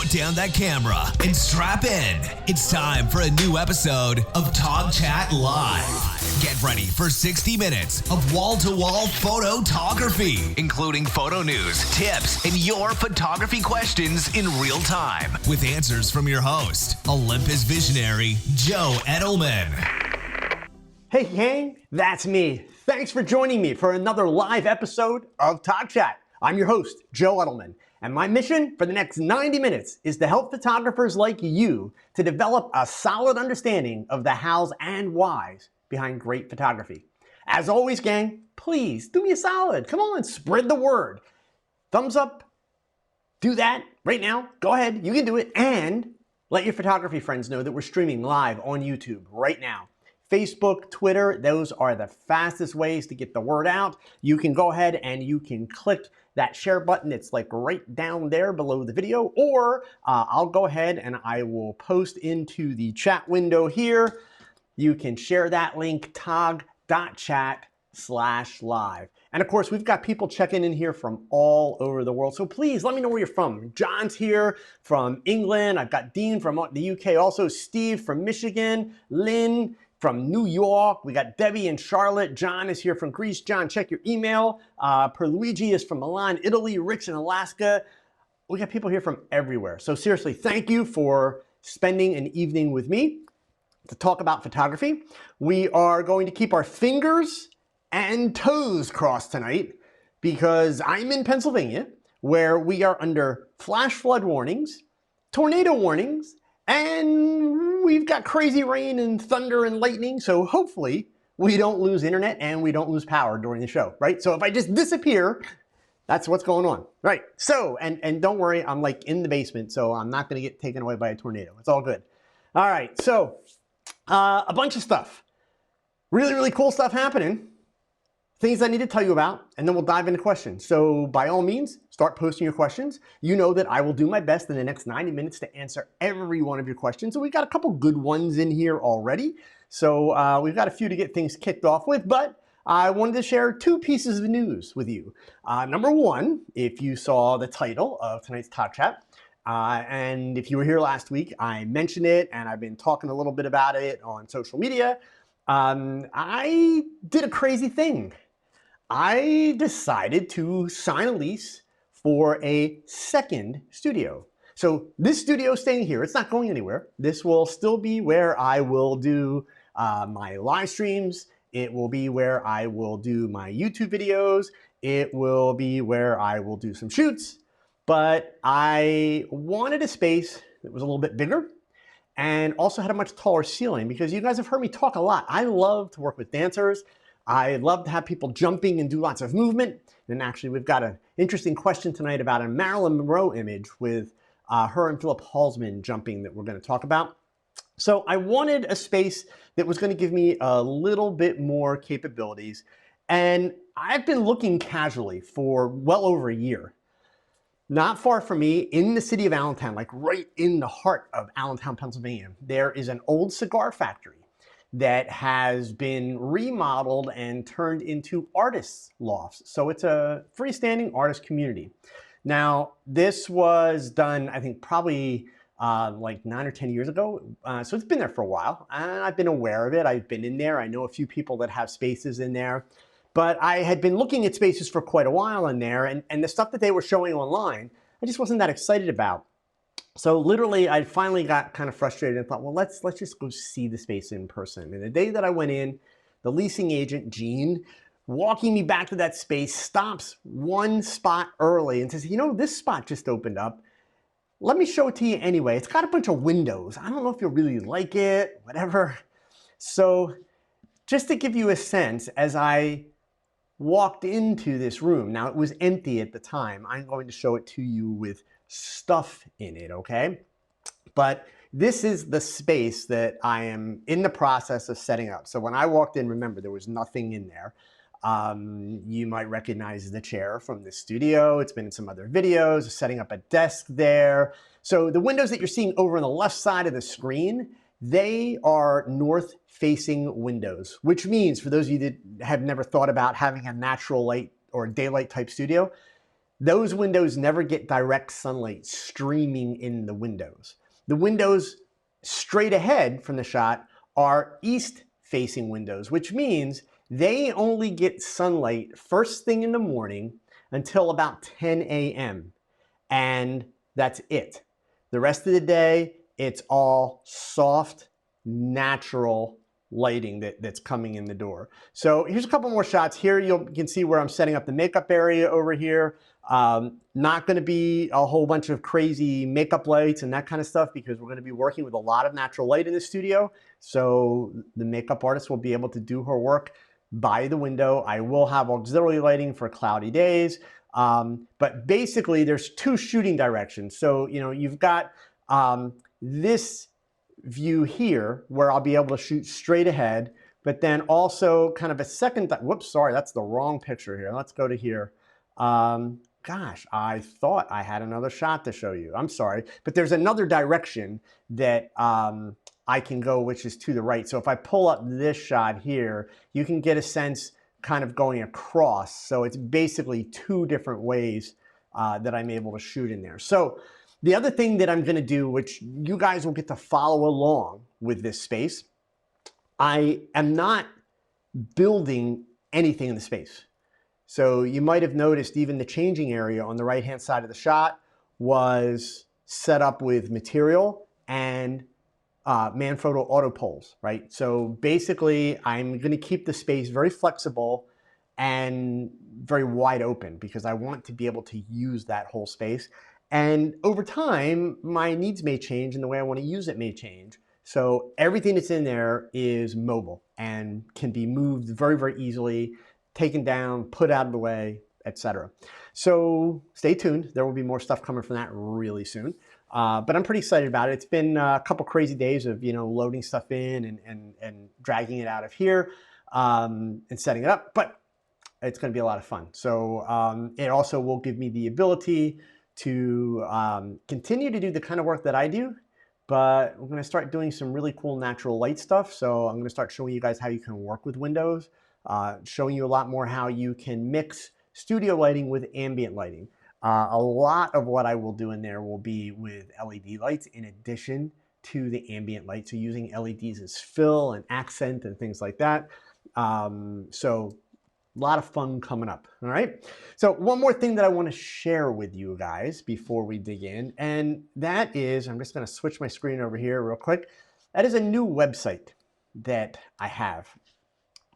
Put down that camera and strap in. It's time for a new episode of TogChat Live. Get ready for 60 minutes of wall-to-wall photography, including photo news, tips, and your photography questions in real time, with answers from your host, Olympus visionary Joe Edelman. Hey gang, that's me. Thanks for joining me for another live episode of TogChat. I'm your host, Joe Edelman, and my mission for the next 90 minutes is to help photographers like you to develop a solid understanding of the hows and whys behind great photography. As always, gang, please do me a solid. Come on, spread the word. Thumbs up, do that right now. Go ahead, you can do it. And let your photography friends know that we're streaming live on YouTube right now. Facebook, Twitter, those are the fastest ways to get the word out. You can go ahead and you can click that share button. It's like right down there below the video, or I'll go ahead and I will post into the chat window here. You can share that link, tog.chat/live. And of course, we've got people checking in here from all over the world. So please let me know where you're from. John's here from England. I've got Dean from the UK, also Steve from Michigan, Lynn from New York. We got Debbie and Charlotte. John is here from Greece. John, check your email. Perluigi is from Milan, Italy. Rick's in Alaska. We got people here from everywhere. So seriously, thank you for spending an evening with me to talk about photography. We are going to keep our fingers and toes crossed tonight because I'm in Pennsylvania, where we are under flash flood warnings, tornado warnings, and we've got crazy rain and thunder and lightning, so hopefully we don't lose internet and we don't lose power during the show, right? So if I just disappear, that's what's going on, right? So, and don't worry, I'm like in the basement, so I'm not gonna get taken away by a tornado. It's all good. All right, so a bunch of stuff. Really, really cool stuff happening. Things I need to tell you about, and then we'll dive into questions. So by all means, start posting your questions. You know that I will do my best in the next 90 minutes to answer every one of your questions. So we've got a couple good ones in here already. So we've got a few to get things kicked off with, but I wanted to share two pieces of news with you. Number one, if you saw the title of tonight's TogChat, and if you were here last week, I mentioned it, and I've been talking a little bit about it on social media. I did a crazy thing. I decided to sign a lease for a second studio. So this studio is staying here. It's not going anywhere. This will still be where I will do my live streams. It will be where I will do my YouTube videos. It will be where I will do some shoots. But I wanted a space that was a little bit bigger and also had a much taller ceiling, because you guys have heard me talk a lot. I love to work with dancers. I love to have people jumping and do lots of movement. And actually, we've got an interesting question tonight about a Marilyn Monroe image with her and Philip Halsman jumping that we're going to talk about. So I wanted a space that was going to give me a little bit more capabilities. And I've been looking casually for well over a year. Not far from me, in the city of Allentown, like right in the heart of Allentown, Pennsylvania, there is an old cigar factory that has been remodeled and turned into artists' lofts. So it's a freestanding artist community. Now, this was done, I think, probably like 9 or 10 years ago. So it's been there for a while, and I've been aware of it. I've been in there. I know a few people that have spaces in there. But I had been looking at spaces for quite a while in there, and the stuff that they were showing online, I just wasn't that excited about. So literally, I finally got kind of frustrated and thought, well, let's just go see the space in person. And the day that I went in, the leasing agent, Gene, walking me back to that space, stops one spot early and says, you know, this spot just opened up. Let me show it to you anyway. It's got a bunch of windows. I don't know if you'll really like it, whatever. So just to give you a sense, as I walked into this room, now it was empty at the time. I'm going to show it to you with stuff in it, okay? But this is the space that I am in the process of setting up. So when I walked in, remember, there was nothing in there. You might recognize the chair from the studio. It's been in some other videos, setting up a desk there. So the windows that you're seeing over on the left side of the screen, they are north-facing windows, which means, for those of you that have never thought about having a natural light or daylight type studio, those windows never get direct sunlight streaming in the windows. The windows straight ahead from the shot are east-facing windows, which means they only get sunlight first thing in the morning until about 10 a.m. And that's it. The rest of the day, it's all soft, natural lighting that's coming in the door. So here's a couple more shots. Here you can see where I'm setting up the makeup area over here. Not going to be a whole bunch of crazy makeup lights and that kind of stuff because we're going to be working with a lot of natural light in the studio. So the makeup artist will be able to do her work by the window. I will have auxiliary lighting for cloudy days. But basically there's two shooting directions. So, you know, you've got this view here where I'll be able to shoot straight ahead, but then also kind of a second, whoops, sorry, that's the wrong picture here. Let's go to here. Gosh, I thought I had another shot to show you. I'm sorry, but there's another direction that I can go, which is to the right. So if I pull up this shot here, you can get a sense kind of going across. So it's basically two different ways that I'm able to shoot in there. So the other thing that I'm going to do, which you guys will get to follow along with this space, I am not building anything in the space. So you might have noticed even the changing area on the right-hand side of the shot was set up with material and Manfrotto auto poles, right? So basically I'm going to keep the space very flexible and very wide open because I want to be able to use that whole space. And over time, my needs may change and the way I want to use it may change. So everything that's in there is mobile and can be moved very, very easily, taken down, put out of the way, etc. So stay tuned. There will be more stuff coming from that really soon. But I'm pretty excited about it. It's been a couple crazy days of, you know, loading stuff in and dragging it out of here and setting it up. But it's going to be a lot of fun. So it also will give me the ability to continue to do the kind of work that I do, but we're going to start doing some really cool natural light stuff. So I'm going to start showing you guys how you can work with windows, showing you a lot more how you can mix studio lighting with ambient lighting. A lot of what I will do in there will be with LED lights in addition to the ambient light. So using LEDs as fill and accent and things like that. So a lot of fun coming up, all right? So one more thing that I want to share with you guys before we dig in, and that is, I'm just going to switch my screen over here real quick. That is a new website that I have.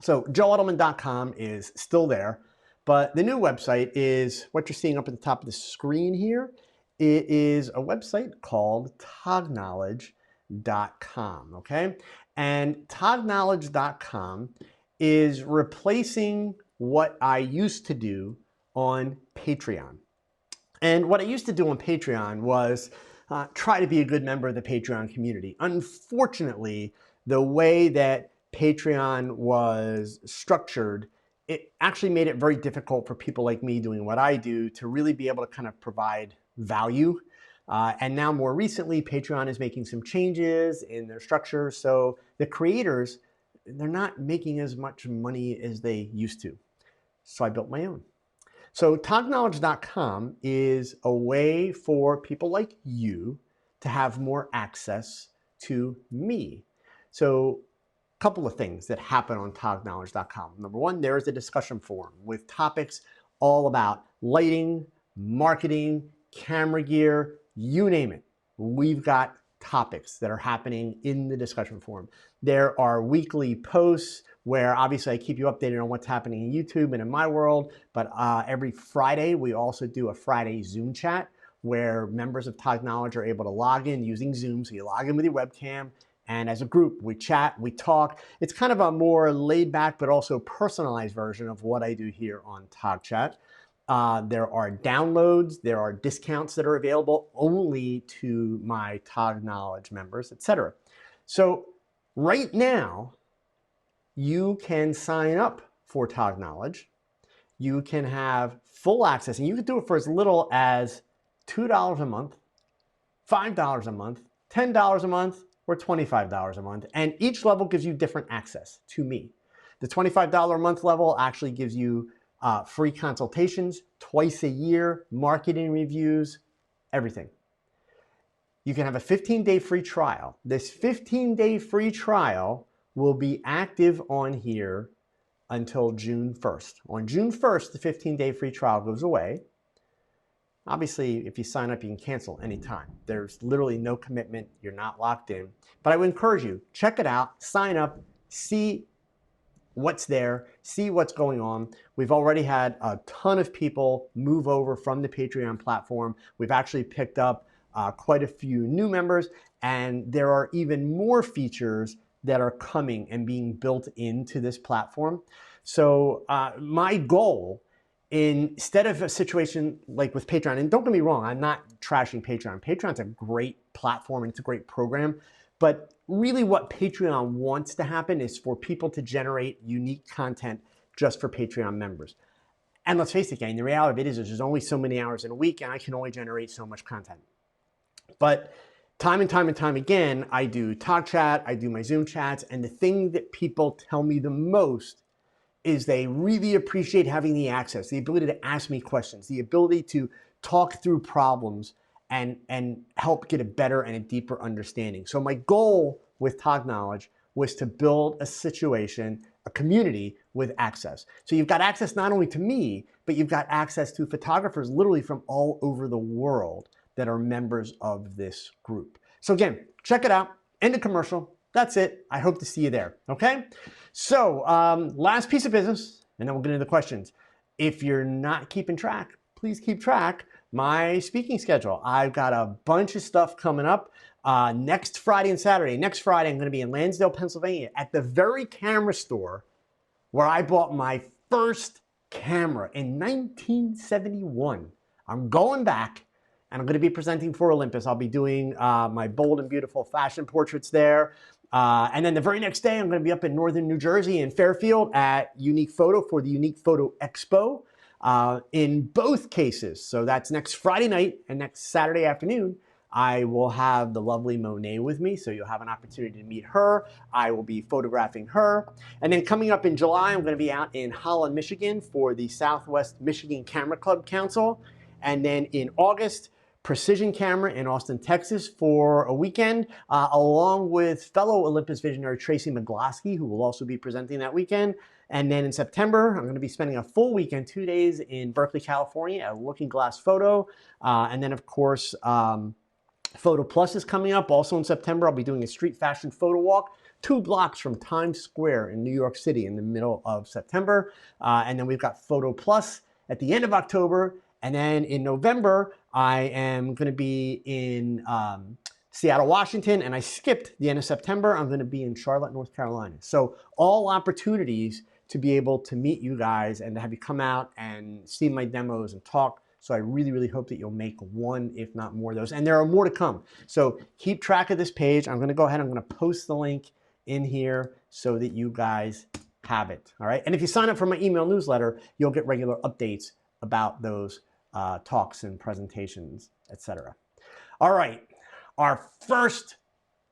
So joeedelman.com is still there, but the new website is what you're seeing up at the top of the screen here. It is a website called TogKnowledge.com, okay? And TogKnowledge.com is replacing what I used to do on Patreon. And what I used to do on Patreon was try to be a good member of the Patreon community. Unfortunately, the way that Patreon was structured, it actually made it very difficult for people like me doing what I do to really be able to kind of provide value. And now more recently, Patreon is making some changes in their structure. So the creators, they're not making as much money as they used to. So I built my own. So TogKnowledge.com is a way for people like you to have more access to me. So a couple of things that happen on TogKnowledge.com. Number one, there is a discussion forum with topics all about lighting, marketing, camera gear, you name it. We've got topics that are happening in the discussion forum. There are weekly posts where obviously I keep you updated on what's happening in YouTube and in my world, but every Friday we also do a Friday Zoom chat where members of Tog Knowledge are able to log in using Zoom. So you log in with your webcam and as a group we chat, we talk. It's kind of a more laid back but also personalized version of what I do here on TogChat. There are downloads, there are discounts that are available only to my Tog Knowledge members, etc. So right now, you can sign up for Tog Knowledge. You can have full access, and you can do it for as little as $2 a month, $5 a month, $10 a month, or $25 a month. And each level gives you different access to me. The $25 a month level actually gives you free consultations twice a year, marketing reviews, everything. You can have a 15-day free trial. This 15-day free trial will be active on here until June 1st. On June 1st, the 15-day free trial goes away. Obviously, if you sign up, you can cancel anytime. There's literally no commitment. You're not locked in. But I would encourage you, check it out, sign up, see what's there, see what's going on. We've already had a ton of people move over from the Patreon platform. We've actually picked up quite a few new members, and there are even more features that are coming and being built into this platform. So my goal, instead of a situation like with Patreon, and don't get me wrong, I'm not trashing Patreon. Patreon's a great platform and it's a great program, but really what Patreon wants to happen is for people to generate unique content just for Patreon members. And let's face it, gang, the reality of it is there's only so many hours in a week and I can only generate so much content. But time and time again, I do TogChat, I do my Zoom chats, and the thing that people tell me the most is they really appreciate having the access, the ability to ask me questions, the ability to talk through problems and help get a better and a deeper understanding. So my goal with Tog Knowledge was to build a situation, a community with access. So you've got access not only to me, but you've got access to photographers literally from all over the world that are members of this group. So again, check it out. End of commercial. That's it. I hope to see you there. Okay? So last piece of business, and then we'll get into the questions. If you're not keeping track, please keep track. My speaking schedule. I've got a bunch of stuff coming up next Friday and Saturday. Next Friday, I'm going to be in Lansdale, Pennsylvania at the very camera store where I bought my first camera in 1971. I'm going back and I'm going to be presenting for Olympus. I'll be doing my bold and beautiful fashion portraits there. And then the very next day, I'm going to be up in northern New Jersey in Fairfield at Unique Photo for the Unique Photo Expo. In both cases, so that's next Friday night and next Saturday afternoon, I will have the lovely Monet with me, so you'll have an opportunity to meet her. I will be photographing her. And then coming up in July, I'm going to be out in Holland, Michigan for the Southwest Michigan Camera Club Council. And then in August, Precision Camera in Austin, Texas for a weekend, along with fellow Olympus visionary Tracy McGlosky, who will also be presenting that weekend. And then in September, I'm going to be spending a full weekend, 2 days in Berkeley, California at Looking Glass Photo. And then, of course, Photo Plus is coming up. Also in September, I'll be doing a street fashion photo walk 2 blocks from Times Square in New York City in the middle of September. And then we've got Photo Plus at the end of October. And then in November, I am going to be in Seattle, Washington, and I skipped the end of September. I'm going to be in Charlotte, North Carolina. So all opportunities to be able to meet you guys and to have you come out and see my demos and talk. So I really, really hope that you'll make one, if not more of those. And there are more to come. So keep track of this page. I'm going to go ahead. I'm going to post the link in here so that you guys have it. All right. And if you sign up for my email newsletter, you'll get regular updates about those talks and presentations, etc. All right. Our first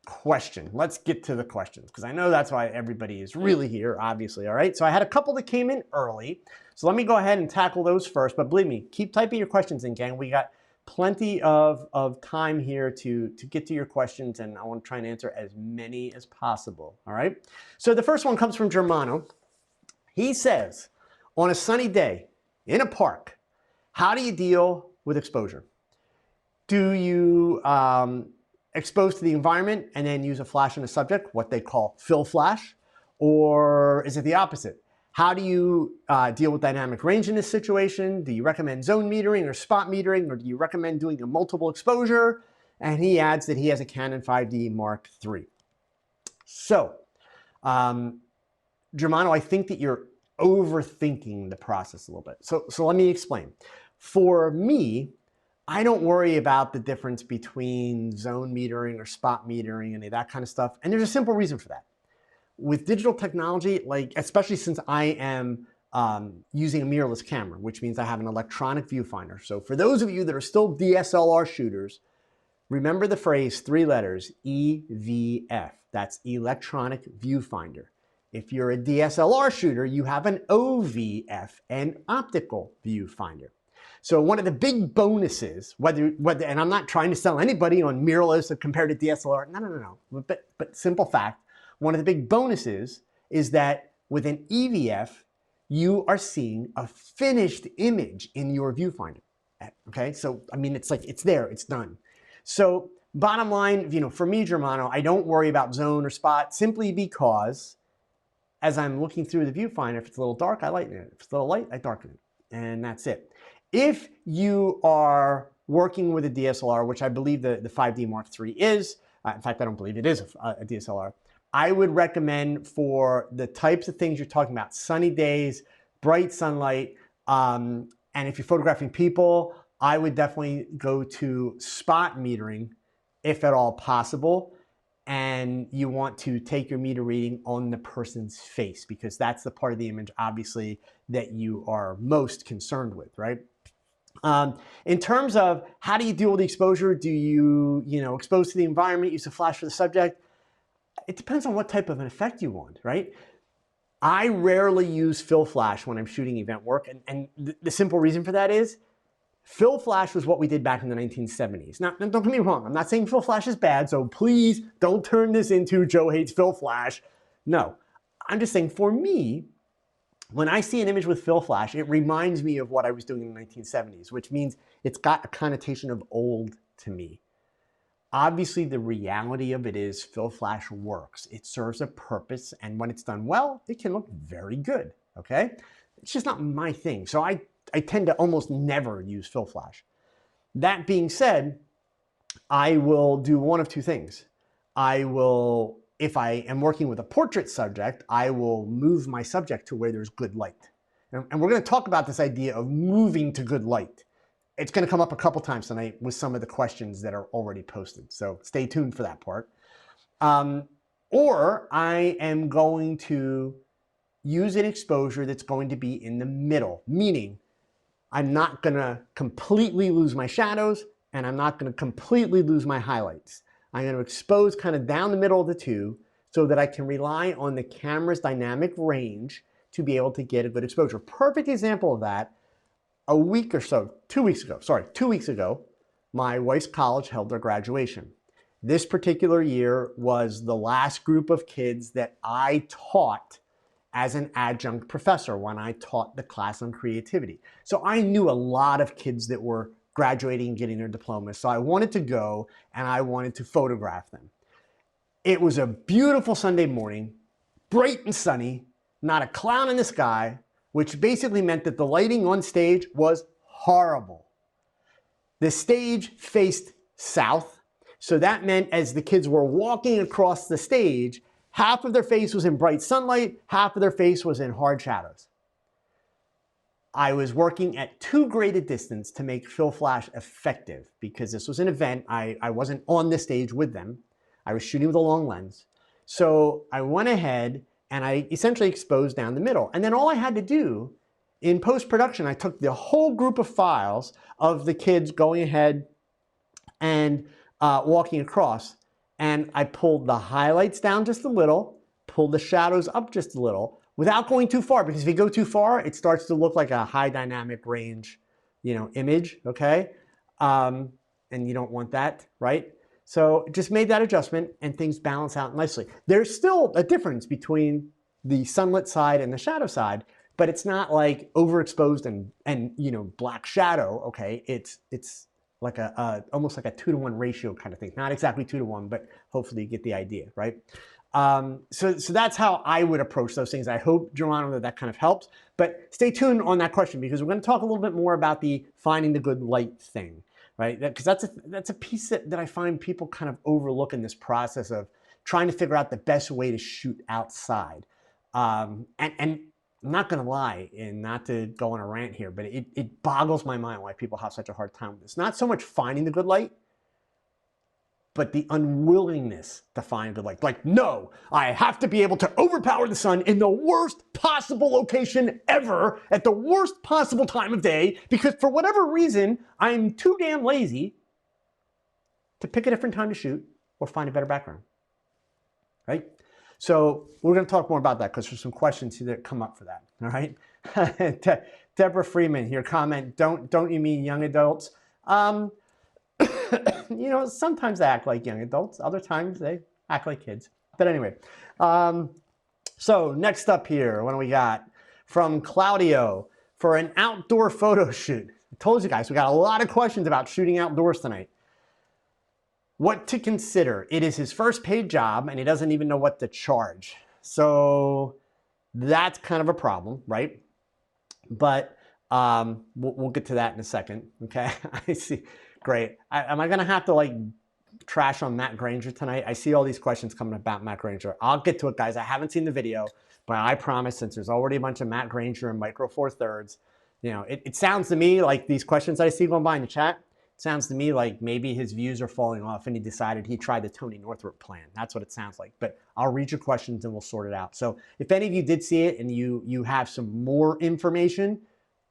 question. Let's get to the questions because I know that's why everybody is really here, obviously. All right. So I had a couple that came in early. So let me go ahead and tackle those first. But believe me, keep typing your questions in, gang. We got plenty of time here to get to your questions, and I want to try and answer as many as possible. All right. So the first one comes from Germano. He says, on a sunny day in a park, how do you deal with exposure? Do you expose to the environment and then use a flash on a subject, what they call fill flash? Or is it the opposite? How do you deal with dynamic range in this situation? Do you recommend zone metering or spot metering, or do you recommend doing a multiple exposure? And he adds that he has a Canon 5D Mark III. So, Germano, I think that you're overthinking the process a little bit. So let me explain. For me, I don't worry about the difference between zone metering or spot metering, any of that kind of stuff. And there's a simple reason for that. With digital technology, like especially since I am using a mirrorless camera, which means I have an electronic viewfinder. So for those of you that are still DSLR shooters, remember the phrase 3 letters, EVF. That's electronic viewfinder. If you're a DSLR shooter, you have an OVF, an optical viewfinder. So one of the big bonuses, whether and I'm not trying to sell anybody on mirrorless compared to DSLR, no. But simple fact, one of the big bonuses is that with an EVF, you are seeing a finished image in your viewfinder. Okay, so I mean, it's like it's there, it's done. So bottom line, for me, Germano, I don't worry about zone or spot simply because as I'm looking through the viewfinder, if it's a little dark, I lighten it. If it's a little light, I darken it, and that's it. If you are working with a DSLR, which I believe the 5D Mark III is, in fact, I don't believe it is a DSLR, I would recommend for the types of things you're talking about, sunny days, bright sunlight, and if you're photographing people, I would definitely go to spot metering, if at all possible, and you want to take your meter reading on the person's face because that's the part of the image, obviously, that you are most concerned with, right? In terms of how do you deal with the exposure, do you, expose to the environment, use a flash for the subject? It depends on what type of an effect you want, right? I rarely use fill flash when I'm shooting event work, and the simple reason for that is fill flash was what we did back in the 1970s. Now, don't get me wrong, I'm not saying fill flash is bad, so please don't turn this into Joe hates fill flash. No, I'm just saying for me, when I see an image with fill flash, it reminds me of what I was doing in the 1970s, which means it's got a connotation of old to me. Obviously, the reality of it is fill flash works. It serves a purpose, and when it's done well, it can look very good, okay? It's just not my thing. So I tend to almost never use fill flash. That being said, I will do one of two things. I will, if I am working with a portrait subject, I will move my subject to where there's good light. And we're going to talk about this idea of moving to good light. It's going to come up a couple times tonight with some of the questions that are already posted. So stay tuned for that part. Or I am going to use an exposure that's going to be in the middle, meaning I'm not going to completely lose my shadows and I'm not going to completely lose my highlights. I'm going to expose kind of down the middle of the two so that I can rely on the camera's dynamic range to be able to get a good exposure. Perfect example of that, 2 weeks ago, my wife's college held their graduation. This particular year was the last group of kids that I taught as an adjunct professor when I taught the class on creativity. So I knew a lot of kids that were graduating and getting their diplomas. So I wanted to go and I wanted to photograph them. It was a beautiful Sunday morning, bright and sunny, not a cloud in the sky, which basically meant that the lighting on stage was horrible. The stage faced south, so that meant as the kids were walking across the stage, half of their face was in bright sunlight, half of their face was in hard shadows. I was working at too great a distance to make fill flash effective because this was an event. I wasn't on the stage with them. I was shooting with a long lens. So I went ahead and I essentially exposed down the middle. And then all I had to do in post-production, I took the whole group of files of the kids going ahead and walking across, and I pulled the highlights down just a little, pulled the shadows up just a little, without going too far, because if you go too far, it starts to look like a high dynamic range, image, okay? And you don't want that, right? So just made that adjustment and things balance out nicely. There's still a difference between the sunlit side and the shadow side, but it's not like overexposed and black shadow, okay? It's like almost like a 2-to-1 ratio kind of thing. Not exactly 2-to-1, but hopefully you get the idea, right? So that's how I would approach those things. I hope, Geronimo, that kind of helps. But stay tuned on that question because we're going to talk a little bit more about the finding the good light thing, right? Because that's a piece that I find people kind of overlook in this process of trying to figure out the best way to shoot outside. And I'm not going to lie, and not to go on a rant here, but it boggles my mind why people have such a hard time with this. Not so much finding the good light, but the unwillingness to find good light. Like, no, I have to be able to overpower the sun in the worst possible location ever at the worst possible time of day because for whatever reason, I'm too damn lazy to pick a different time to shoot or find a better background, right? So we're going to talk more about that because there's some questions that come up for that. All right. Deborah Freeman, your comment, don't you mean young adults? You know, sometimes they act like young adults. Other times they act like kids. But anyway, so next up here, what do we got? From Claudio, for an outdoor photo shoot. I told you guys, we got a lot of questions about shooting outdoors tonight. What to consider? It is his first paid job and he doesn't even know what to charge. So that's kind of a problem, right? But we'll get to that in a second, okay? I see. Great. Am I going to have to like trash on Matt Granger tonight? I see all these questions coming about Matt Granger. I'll get to it, guys. I haven't seen the video, but I promise, since there's already a bunch of Matt Granger and Micro Four Thirds, you know, it sounds to me like these questions I see going by in the chat, it sounds to me like maybe his views are falling off and he decided he tried the Tony Northrup plan. That's what it sounds like. But I'll read your questions and we'll sort it out. So if any of you did see it and you have some more information,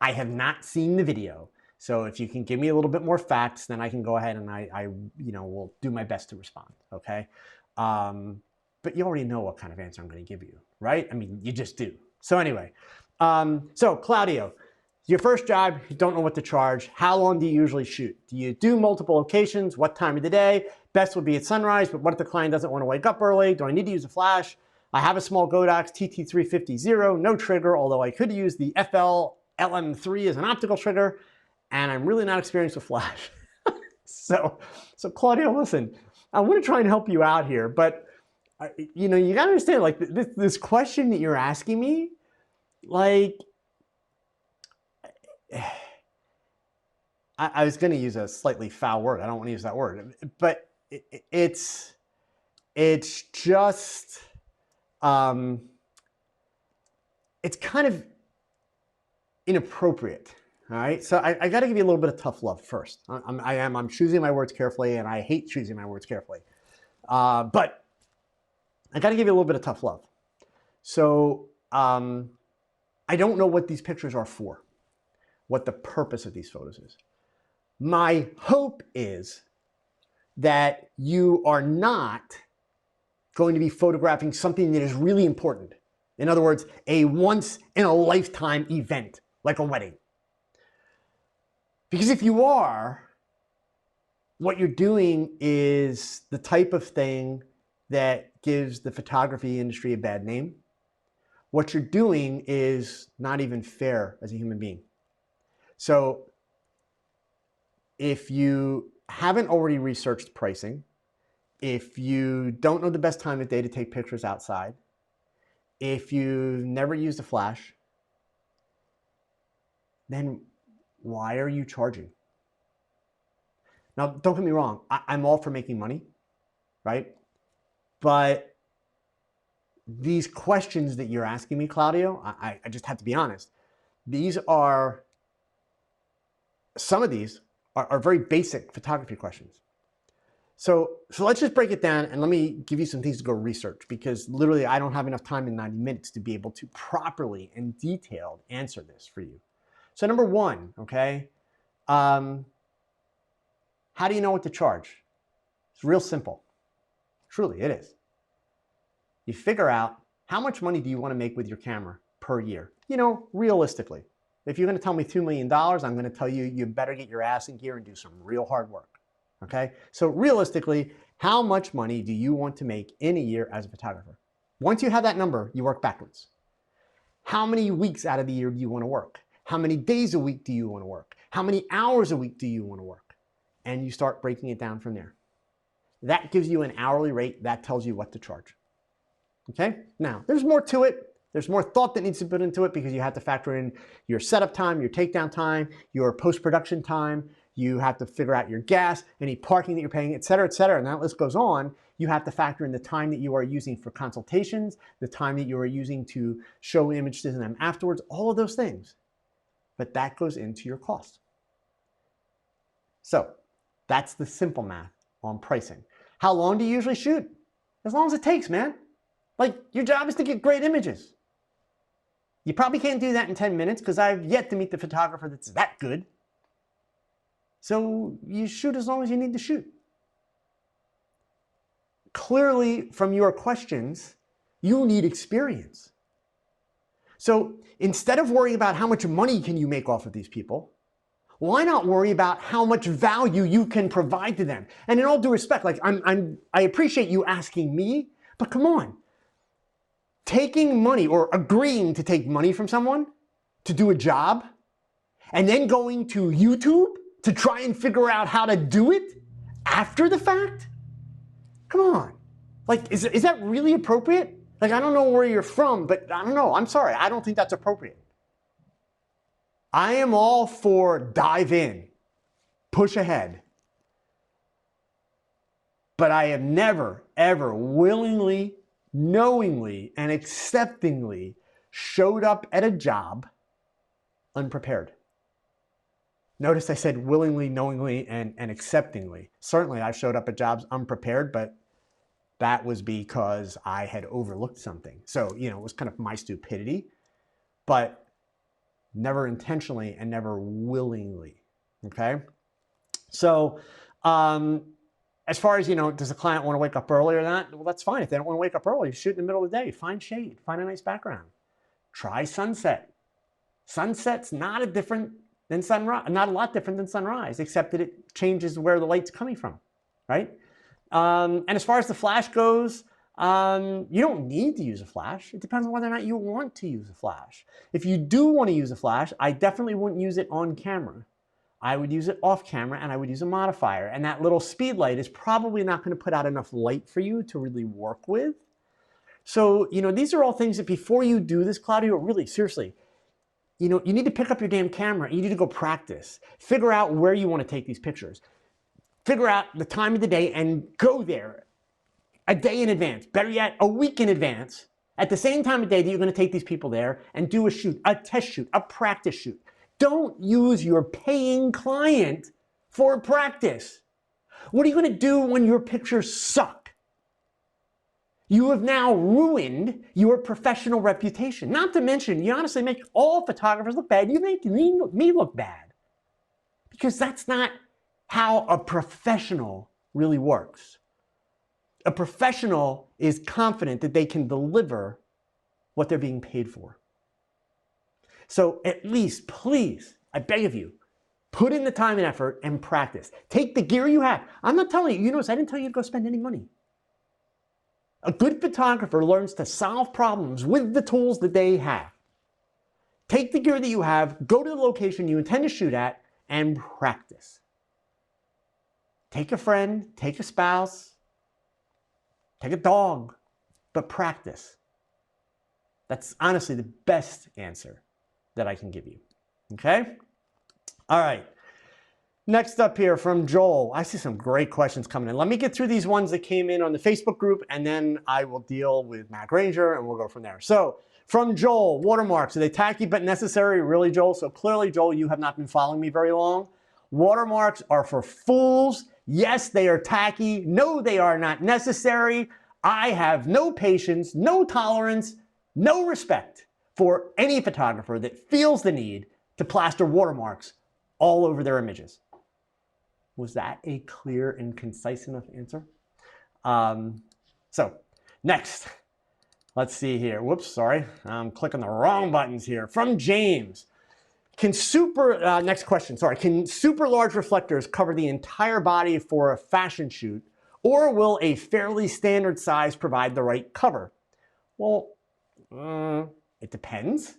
I have not seen the video. So if you can give me a little bit more facts, then I can go ahead and I you know, will do my best to respond, okay? But you already know what kind of answer I'm going to give you, right? I mean, you just do. So anyway, so Claudio, your first job, you don't know what to charge. How long do you usually shoot? Do you do multiple locations? What time of the day? Best would be at sunrise, but what if the client doesn't want to wake up early? Do I need to use a flash? I have a small Godox TT350-0, no trigger, although I could use the FL LM3 as an optical trigger, and I'm really not experienced with flash. So Claudio, listen, I want to try and help you out here, but you know, you got to understand, like this question that you're asking me, like, I was going to use a slightly foul word. I don't want to use that word, but it's just, it's kind of inappropriate. All right. So I got to give you a little bit of tough love first. I'm choosing my words carefully, and I hate choosing my words carefully. But I got to give you a little bit of tough love. So I don't know what these pictures are for, what the purpose of these photos is. My hope is that you are not going to be photographing something that is really important. In other words, a once in a lifetime event, like a wedding. Because if you are, what you're doing is the type of thing that gives the photography industry a bad name. What you're doing is not even fair as a human being. So if you haven't already researched pricing, if you don't know the best time of day to take pictures outside, if you've never used a flash, then why are you charging? Now, don't get me wrong. I'm all for making money, right? But these questions that you're asking me, Claudio, I just have to be honest. Some of these are very basic photography questions. So let's just break it down and let me give you some things to go research, because literally I don't have enough time in 90 minutes to be able to properly and detailed answer this for you. So number one, okay, how do you know what to charge? It's real simple. Truly, it is. You figure out how much money do you want to make with your camera per year? You know, realistically. If you're going to tell me $2 million, I'm going to tell you, you better get your ass in gear and do some real hard work. Okay? So realistically, how much money do you want to make in a year as a photographer? Once you have that number, you work backwards. How many weeks out of the year do you want to work? How many days a week do you want to work? How many hours a week do you want to work? And you start breaking it down from there. That gives you an hourly rate. That tells you what to charge. Okay? Now, there's more to it. There's more thought that needs to be put into it, because you have to factor in your setup time, your takedown time, your post-production time. You have to figure out your gas, any parking that you're paying, et cetera, and that list goes on. You have to factor in the time that you are using for consultations, the time that you are using to show images to them afterwards, all of those things. But that goes into your cost. So that's the simple math on pricing. How long do you usually shoot? As long as it takes, man. Like, your job is to get great images. You probably can't do that in 10 minutes, because I've yet to meet the photographer that's that good. So you shoot as long as you need to shoot. Clearly, from your questions, You need experience. So instead of worrying about how much money can you make off of these people, why not worry about how much value you can provide to them? And in all due respect, like I appreciate you asking me, but come on. Taking money or agreeing to take money from someone to do a job and then going to YouTube to try and figure out how to do it after the fact? Come on. Like, is that really appropriate? Like, I don't know where you're from, but I don't know. I'm sorry. I don't think that's appropriate. I am all for dive in, push ahead. But I have never, ever willingly, knowingly, and acceptingly showed up at a job unprepared. Notice I said willingly, knowingly, and acceptingly. Certainly I've showed up at jobs unprepared, but that was because I had overlooked something. So, it was kind of my stupidity, but never intentionally and never willingly, okay? So, as far as, does the client want to wake up early or not? Well, that's fine. If they don't want to wake up early, shoot in the middle of the day. Find shade. Find a nice background. Try sunset. Sunset's not a lot different than sunrise, except that it changes where the light's coming from, right? And as far as the flash goes, you don't need to use a flash. It depends on whether or not you want to use a flash. If you do want to use a flash, I definitely wouldn't use it on camera. I would use it off camera and I would use a modifier. And that little speed light is probably not going to put out enough light for you to really work with. So, these are all things that before you do this, Claudio, really, seriously, you need to pick up your damn camera. You need to go practice. Figure out where you want to take these pictures. Figure out the time of the day and go there a day in advance. Better yet, a week in advance. At the same time of day that you're going to take these people there and do a shoot, a test shoot, a practice shoot. Don't use your paying client for practice. What are you going to do when your pictures suck? You have now ruined your professional reputation. Not to mention, you honestly make all photographers look bad. You make me look bad. Because that's not how a professional really works. A professional is confident that they can deliver what they're being paid for. So at least, please, I beg of you, put in the time and effort and practice. Take the gear you have. I'm not telling you, notice I didn't tell you to go spend any money. A good photographer learns to solve problems with the tools that they have. Take the gear that you have, go to the location you intend to shoot at, and practice. Take a friend, take a spouse, take a dog, but practice. That's honestly the best answer that I can give you, okay? All right, next up here from Joel. I see some great questions coming in. Let me get through these ones that came in on the Facebook group, and then I will deal with Matt Granger, and we'll go from there. So, from Joel, watermarks, are they tacky but necessary? Really, Joel? So clearly, Joel, you have not been following me very long. Watermarks are for fools. Yes, they are tacky. No, they are not necessary. I have no patience, no tolerance, no respect for any photographer that feels the need to plaster watermarks all over their images. Was that a clear and concise enough answer? So, next. Let's see here. Whoops, sorry. I'm clicking the wrong buttons here. From James. Next question, sorry. Can super large reflectors cover the entire body for a fashion shoot, or will a fairly standard size provide the right cover? Well, it depends.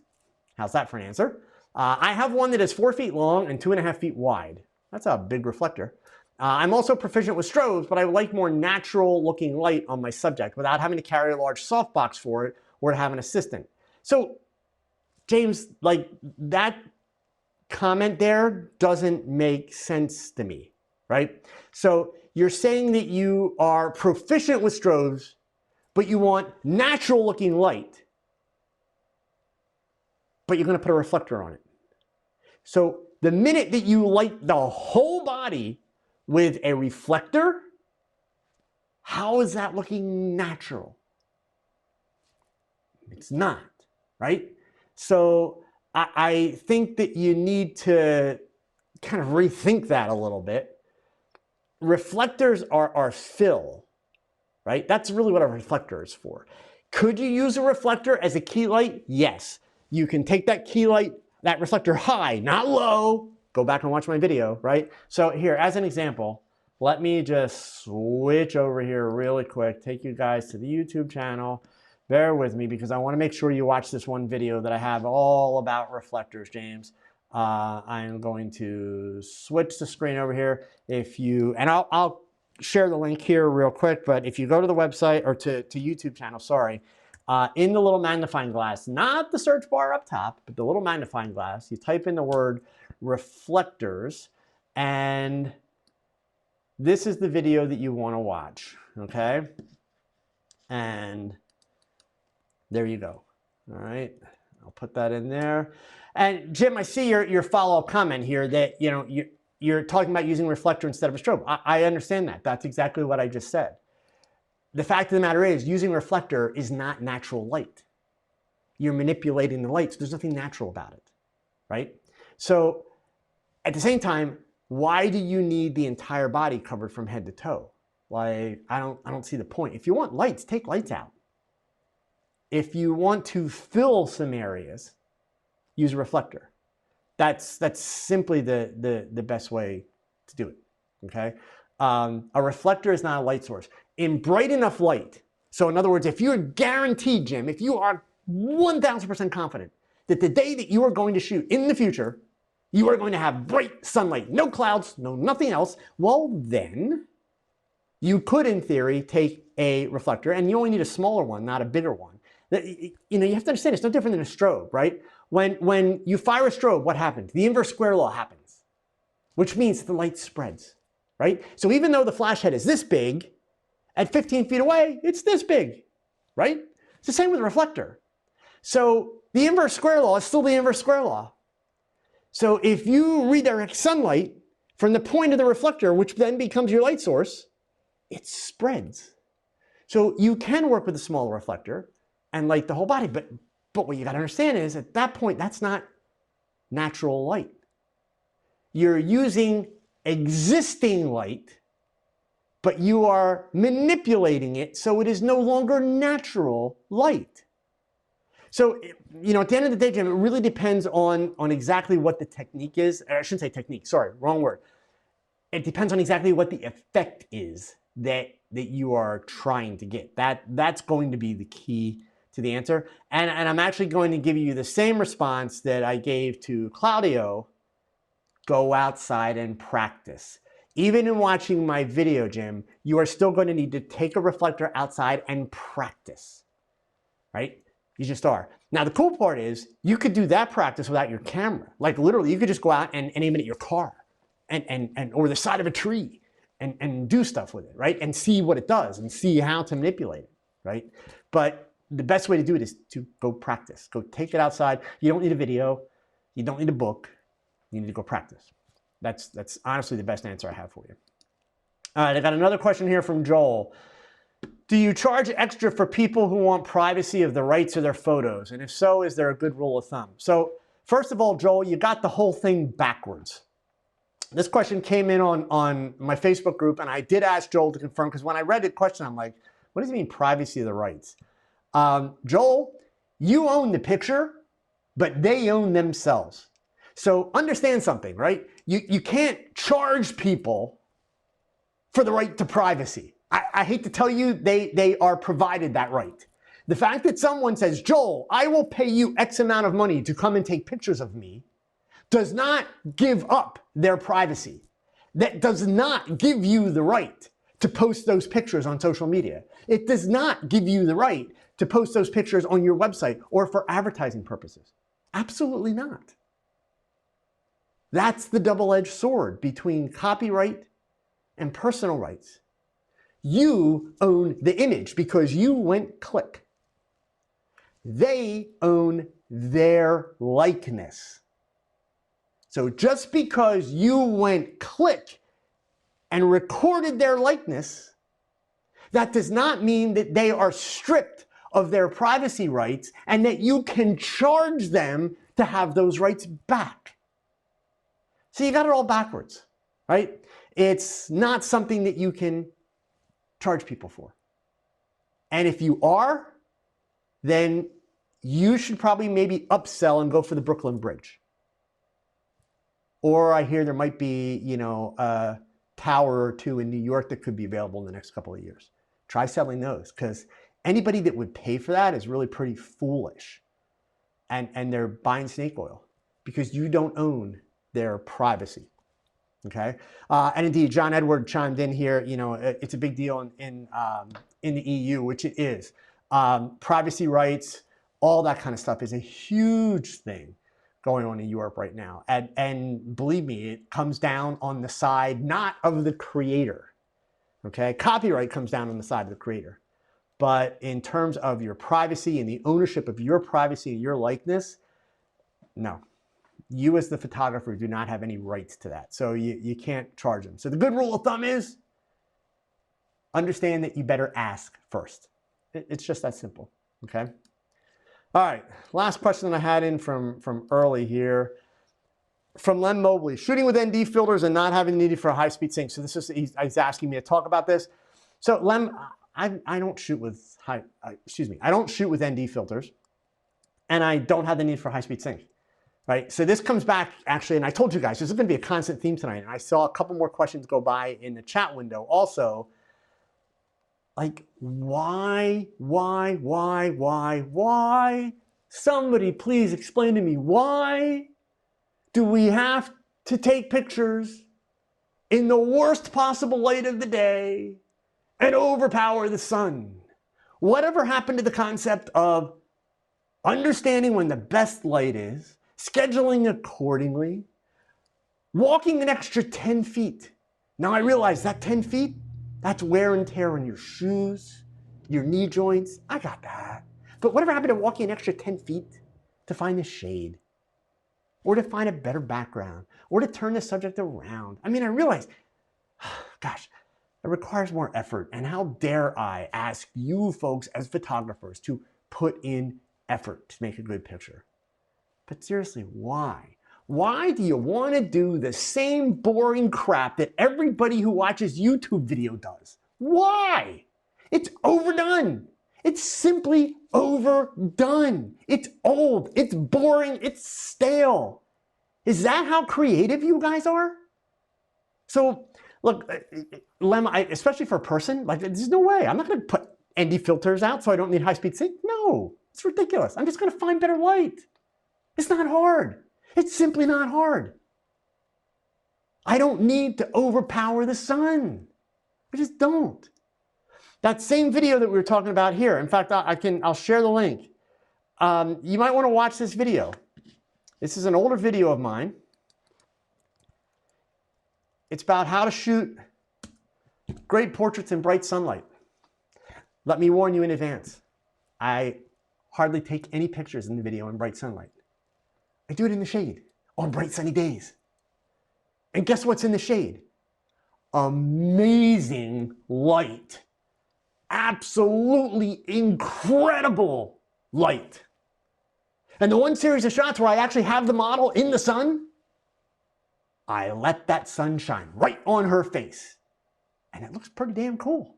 How's that for an answer? I have one that is 4 feet long and 2.5 feet wide. That's a big reflector. I'm also proficient with strobes, but I like more natural looking light on my subject without having to carry a large softbox for it or to have an assistant. So, James, like that comment there doesn't make sense to me, right? So you're saying that you are proficient with strobes, but you want natural looking light, but you're going to put a reflector on it. So the minute that you light the whole body with a reflector, how is that looking natural? It's not, right? So I think that you need to kind of rethink that a little bit. Reflectors are fill, right? That's really what a reflector is for. Could you use a reflector as a key light? Yes. You can take that key light, that reflector high, not low. Go back and watch my video, right? So here, as an example, let me just switch over here really quick, take you guys to the YouTube channel. Bear with me because I want to make sure you watch this one video that I have all about reflectors, James. I'm going to switch the screen over here. And I'll share the link here real quick, but if you go to the website or to YouTube channel, sorry, in the little magnifying glass, not the search bar up top, but the little magnifying glass, you type in the word reflectors, and this is the video that you want to watch, okay? And there you go. All right, I'll put that in there. And Jim, I see your follow-up comment here that you're talking about using a reflector instead of a strobe. I understand that. That's exactly what I just said. The fact of the matter is, using a reflector is not natural light. You're manipulating the light, so there's nothing natural about it, right? So at the same time, why do you need the entire body covered from head to toe? Like, I don't see the point. If you want lights, take lights out. If you want to fill some areas, use a reflector. That's simply the best way to do it, okay? A reflector is not a light source. In bright enough light, so in other words, if you're guaranteed, Jim, if you are 1000% confident that the day that you are going to shoot in the future, you are going to have bright sunlight, no clouds, no nothing else, well then, you could, in theory, take a reflector, and you only need a smaller one, not a bigger one. You have to understand, it's no different than a strobe, right? When you fire a strobe, what happens? The inverse square law happens, which means the light spreads, right? So even though the flash head is this big, at 15 feet away, it's this big, right? It's the same with a reflector. So the inverse square law is still the inverse square law. So if you redirect sunlight from the point of the reflector, which then becomes your light source, it spreads. So you can work with a smaller reflector and light the whole body, but what you got to understand is at that point, that's not natural light. You're using existing light, but you are manipulating it so it is no longer natural light. So, at the end of the day, Jim, it really depends on exactly what the technique is. I shouldn't say technique, sorry, wrong word. It depends on exactly what the effect is that you are trying to get. That's going to be the key to the answer. And I'm actually going to give you the same response that I gave to Claudio. Go outside and practice. Even in watching my video, Jim, you are still going to need to take a reflector outside and practice, right? You just are. Now, the cool part is you could do that practice without your camera. Like literally, you could just go out and aim it at your car and or the side of a tree and do stuff with it, right? And see what it does and see how to manipulate it, right? But the best way to do it is to go practice. Go take it outside. You don't need a video. You don't need a book. You need to go practice. That's honestly the best answer I have for you. All right, I got another question here from Joel. Do you charge extra for people who want privacy of the rights of their photos? And if so, is there a good rule of thumb? So first of all, Joel, you got the whole thing backwards. This question came in on my Facebook group, and I did ask Joel to confirm, because when I read the question, I'm like, what does it mean, privacy of the rights? Joel, you own the picture, but they own themselves. So understand something, right? You can't charge people for the right to privacy. I hate to tell you, they are provided that right. The fact that someone says, Joel, I will pay you X amount of money to come and take pictures of me, does not give up their privacy. That does not give you the right to post those pictures on social media. It does not give you the right to post those pictures on your website or for advertising purposes. Absolutely not. That's the double-edged sword between copyright and personal rights. You own the image because you went click. They own their likeness. So just because you went click and recorded their likeness, that does not mean that they are stripped of their privacy rights and that you can charge them to have those rights back. So you got it all backwards, right? It's not something that you can charge people for. And if you are, then you should probably maybe upsell and go for the Brooklyn Bridge. Or I hear there might be, you know, a tower or two in New York that could be available in the next couple of years. Try selling those, because anybody that would pay for that is really pretty foolish. And they're buying snake oil because you don't own their privacy. Okay, and indeed, John Edward chimed in here. You know, it's a big deal in the EU, which it is. Privacy rights, all that kind of stuff is a huge thing going on in Europe right now. And believe me, it comes down on the side not of the creator. Okay, copyright comes down on the side of the creator. But in terms of your privacy and the ownership of your privacy and your likeness, no. You as the photographer do not have any rights to that. So you can't charge them. So the good rule of thumb is understand that you better ask first. It's just that simple, okay? All right, last question that I had in from early here. From Len Mobley, shooting with ND filters and not having the need for a high-speed sync. So this is, he's asking me to talk about this. So Len, I don't shoot with I don't shoot with ND filters, and I don't have the need for high-speed sync. Right, so this comes back actually, and I told you guys, this is going to be a constant theme tonight, and I saw a couple more questions go by in the chat window also. Like, why? Somebody please explain to me, why do we have to take pictures in the worst possible light of the day and overpower the sun? Whatever happened to the concept of understanding when the best light is, scheduling accordingly, walking an extra 10 feet. Now I realize that 10 feet, that's wear and tear on your shoes, your knee joints. I got that. But whatever happened to walking an extra 10 feet to find the shade, or to find a better background, or to turn the subject around? I mean, I realize, gosh, it requires more effort. And how dare I ask you folks as photographers to put in effort to make a good picture? But seriously, why? Why do you want to do the same boring crap that everybody who watches YouTube video does? Why? It's overdone. It's simply overdone. It's old. It's boring. It's stale. Is that how creative you guys are? So, look, Lem, especially for a person, like, there's no way. I'm not going to put ND filters out so I don't need high-speed sync. No, it's ridiculous. I'm just going to find better light. It's not hard. It's simply not hard. I don't need to overpower the sun. I just don't. That same video that we were talking about here, in fact, I'll share the link. You might want to watch this video. This is an older video of mine. It's about how to shoot great portraits in bright sunlight. Let me warn you in advance. I hardly take any pictures in the video in bright sunlight. I do it in the shade on bright sunny days. And guess what's in the shade? Amazing light. Absolutely incredible light. And the one series of shots where I actually have the model in the sun, I let that sun shine right on her face. And it looks pretty damn cool.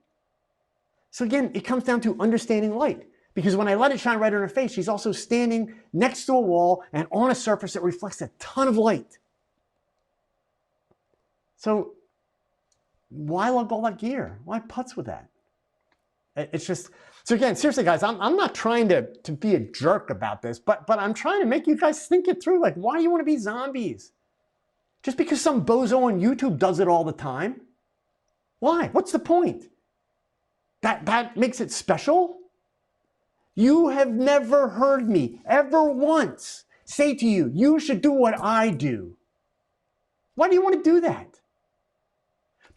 So again, it comes down to understanding light. Because when I let it shine right on her face, she's also standing next to a wall and on a surface that reflects a ton of light. So why lug all that gear? Why putz with that? It's just, so again, seriously guys, I'm not trying to be a jerk about this, but I'm trying to make you guys think it through. Like, why do you want to be zombies? Just because some bozo on YouTube does it all the time? Why? What's the point? That makes it special? You have never heard me ever once say to you, you should do what I do. Why do you want to do that?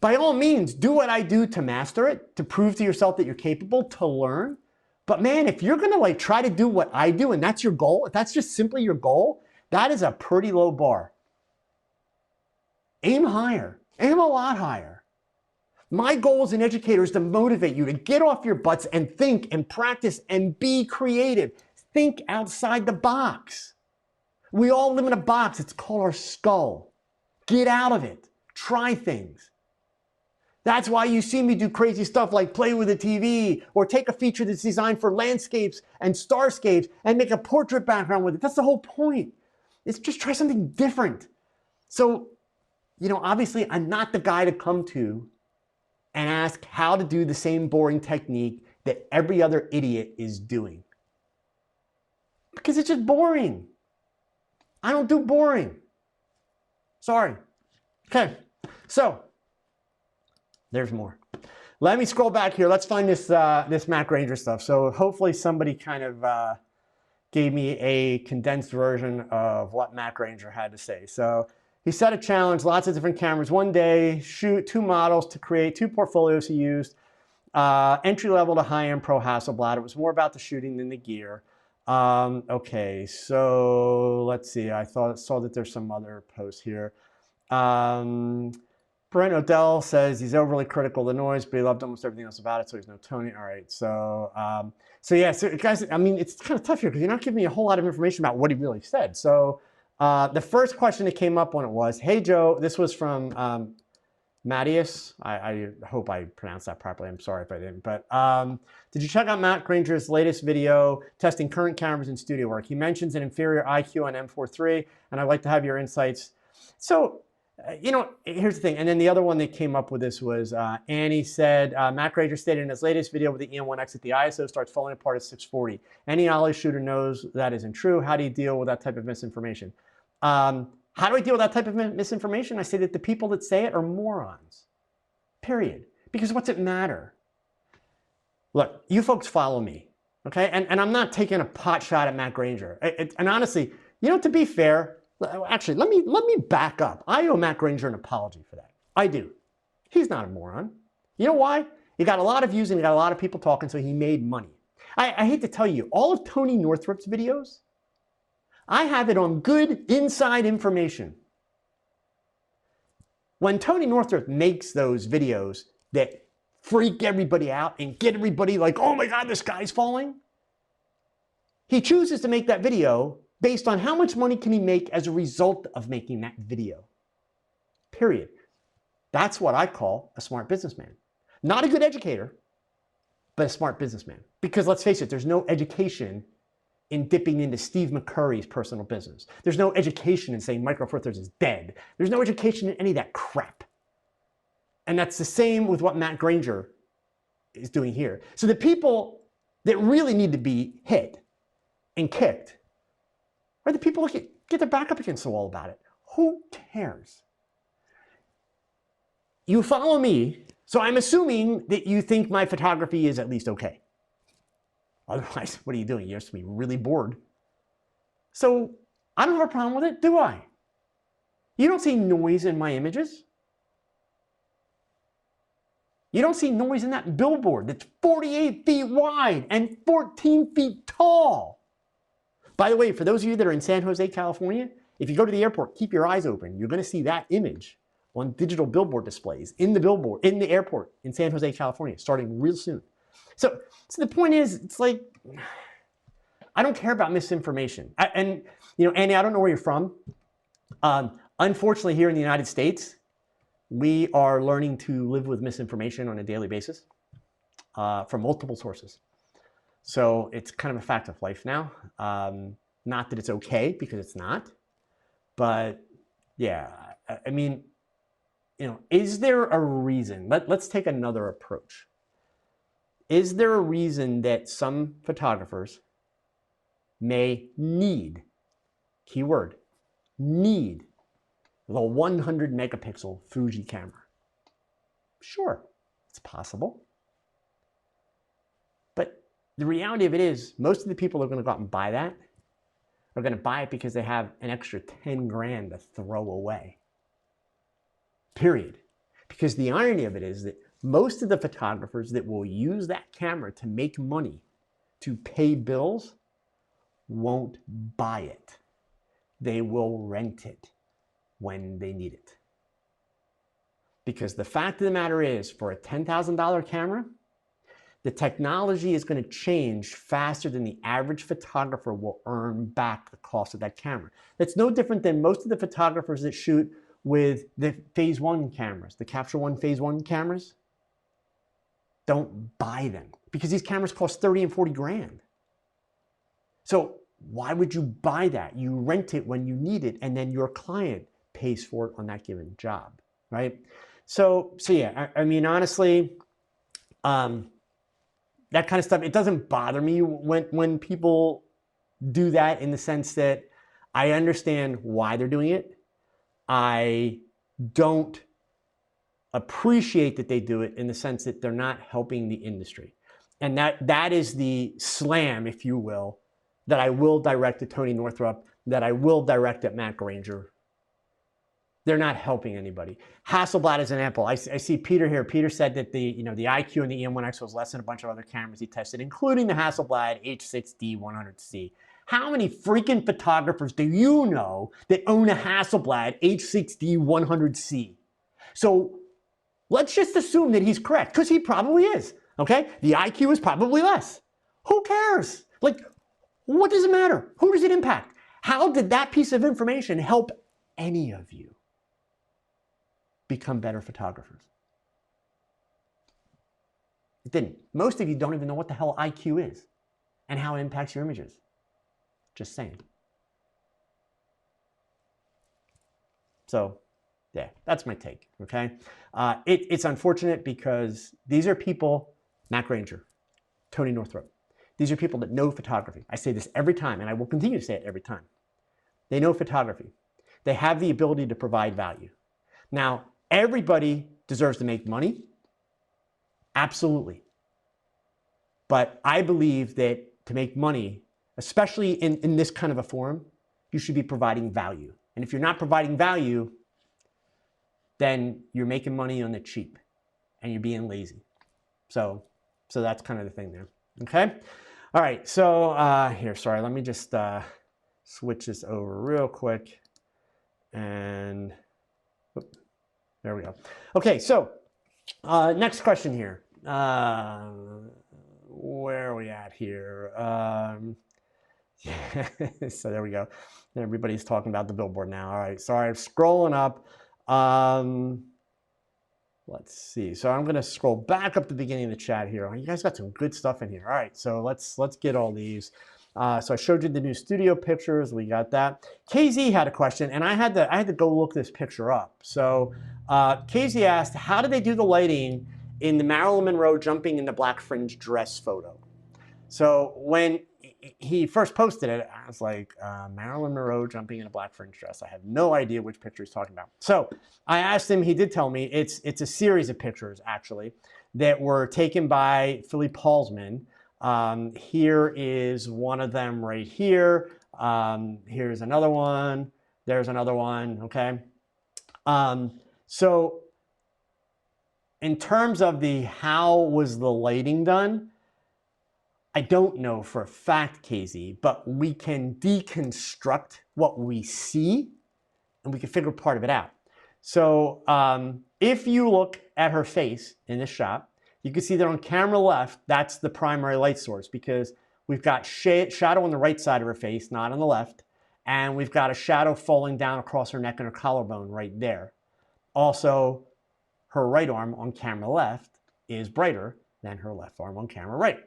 By all means, do what I do to master it, to prove to yourself that you're capable, to learn. But man, if you're going to like try to do what I do and that's your goal, if that's just simply your goal, that is a pretty low bar. Aim higher. Aim a lot higher. My goal as an educator is to motivate you to get off your butts and think and practice and be creative. Think outside the box. We all live in a box. It's called our skull. Get out of it. Try things. That's why you see me do crazy stuff like play with a TV or take a feature that's designed for landscapes and starscapes and make a portrait background with it. That's the whole point. It's just try something different. So, obviously I'm not the guy to come to and ask how to do the same boring technique that every other idiot is doing. Because it's just boring. I don't do boring. Sorry. Okay, so there's more. Let me scroll back here. Let's find this Matt Granger stuff. So hopefully somebody kind of gave me a condensed version of what Matt Granger had to say. So he set a challenge, lots of different cameras. One day, shoot 2 models to create 2 portfolios he used. Entry level to high-end Pro Hasselblad. It was more about the shooting than the gear. Okay, so let's see. I saw that there's some other posts here. Brent Odell says he's overly critical of the noise, but he loved almost everything else about it, so he's no Tony. All right, so guys, I mean, it's kind of tough here because you're not giving me a whole lot of information about what he really said. So the first question that came up when it was, hey, Joe, this was from Mattias. I hope I pronounced that properly. I'm sorry if I didn't. But did you check out Matt Granger's latest video testing current cameras in studio work? He mentions an inferior IQ on M4 III, and I'd like to have your insights. So, here's the thing. And then the other one that came up with this was Annie said, Matt Granger stated in his latest video with the EM1X that the ISO starts falling apart at 640. Any Ollie shooter knows that isn't true. How do you deal with that type of misinformation? How do I deal with that type of misinformation? I say that the people that say it are morons, period. Because what's it matter? Look, you folks follow me, okay? And I'm not taking a pot shot at Matt Granger. And honestly, to be fair, actually, let me back up. I owe Matt Granger an apology for that. I do. He's not a moron. You know why? He got a lot of views and he got a lot of people talking, so he made money. I hate to tell you, all of Tony Northrup's videos, I have it on good inside information. When Tony Northrup makes those videos that freak everybody out and get everybody like, oh my God, the sky's falling, he chooses to make that video based on how much money can he make as a result of making that video. Period. That's what I call a smart businessman. Not a good educator, but a smart businessman. Because let's face it, there's no education in dipping into Steve McCurry's personal business. There's no education in saying Micro Four Thirds is dead. There's no education in any of that crap. And that's the same with what Matt Granger is doing here. So the people that really need to be hit and kicked are the people that get their back up against the wall about it. Who cares? You follow me, so I'm assuming that you think my photography is at least okay. Otherwise, what are you doing? You're supposed to be really bored. So I don't have a problem with it, do I? You don't see noise in my images. You don't see noise in that billboard that's 48 feet wide and 14 feet tall. By the way, for those of you that are in San Jose, California, if you go to the airport, keep your eyes open. You're going to see that image on digital billboard displays in the airport in San Jose, California, starting real soon. So the point is, it's like, I don't care about misinformation. Andy, I don't know where you're from. Unfortunately, here in the United States, we are learning to live with misinformation on a daily basis from multiple sources. So it's kind of a fact of life now. Not that it's okay, because it's not. But yeah, I mean, is there a reason? Let's take another approach. Is there a reason that some photographers may need, keyword, need the 100 megapixel Fuji camera? Sure, it's possible. But the reality of it is, most of the people who are going to go out and buy that are going to buy it because they have an extra 10 grand to throw away. Period. Because the irony of it is that most of the photographers that will use that camera to make money, to pay bills, won't buy it. They will rent it when they need it. Because the fact of the matter is, for a $10,000 camera, the technology is going to change faster than the average photographer will earn back the cost of that camera. That's no different than most of the photographers that shoot with the phase 1 cameras, the Capture One phase 1 cameras. Don't buy them because these cameras cost 30 and 40 grand. So why would you buy that? You rent it when you need it, and then your client pays for it on that given job, right? So yeah, I mean, honestly, that kind of stuff, it doesn't bother me when people do that, in the sense that I understand why they're doing it. I don't appreciate that they do it in the sense that they're not helping the industry. And that is the slam, if you will, that I will direct at Tony Northrup, that I will direct at Matt Granger. They're not helping anybody. Hasselblad is an example. I see Peter here. Peter said that the IQ and the EM1X was less than a bunch of other cameras he tested, including the Hasselblad H6D100C. How many freaking photographers do you know that own a Hasselblad H6D100C? So let's just assume that he's correct, because he probably is, okay? The IQ is probably less. Who cares? Like, what does it matter? Who does it impact? How did that piece of information help any of you become better photographers? It didn't. Most of you don't even know what the hell IQ is and how it impacts your images. Just saying. So, yeah, that's my take, okay? It's unfortunate because these are people, Matt Granger, Tony Northrup. These are people that know photography. I say this every time, and I will continue to say it every time. They know photography. They have the ability to provide value. Now, everybody deserves to make money. Absolutely. But I believe that to make money, especially in this kind of a forum, you should be providing value. And if you're not providing value, then you're making money on the cheap and you're being lazy. So that's kind of the thing there. Okay? All right, so here, sorry, let me just switch this over real quick. And there we go. Okay, so next question here. Where are we at here? So there we go. Everybody's talking about the billboard now. All right, sorry, I'm scrolling up. Let's see. So I'm going to scroll back up to the beginning of the chat here. Oh, you guys got some good stuff in here. All right, so let's get all these. So I showed you the new studio pictures. We got that. KZ had a question, and I had to go look this picture up. So KZ asked, how did they do the lighting in the Marilyn Monroe jumping in the black fringe dress photo? So when he first posted it, I was like, Marilyn Monroe jumping in a black fringe dress. I have no idea which picture he's talking about. So I asked him, he did tell me, it's a series of pictures, actually, that were taken by Philippe Halsman. Here is one of them right here. Here's another one. There's another one, okay? So in terms of how was the lighting done, I don't know for a fact, KZ, but we can deconstruct what we see and we can figure part of it out. So if you look at her face in this shot, you can see that on camera left, that's the primary light source, because we've got shadow on the right side of her face, not on the left, and we've got a shadow falling down across her neck and her collarbone right there. Also, her right arm on camera left is brighter than her left arm on camera right.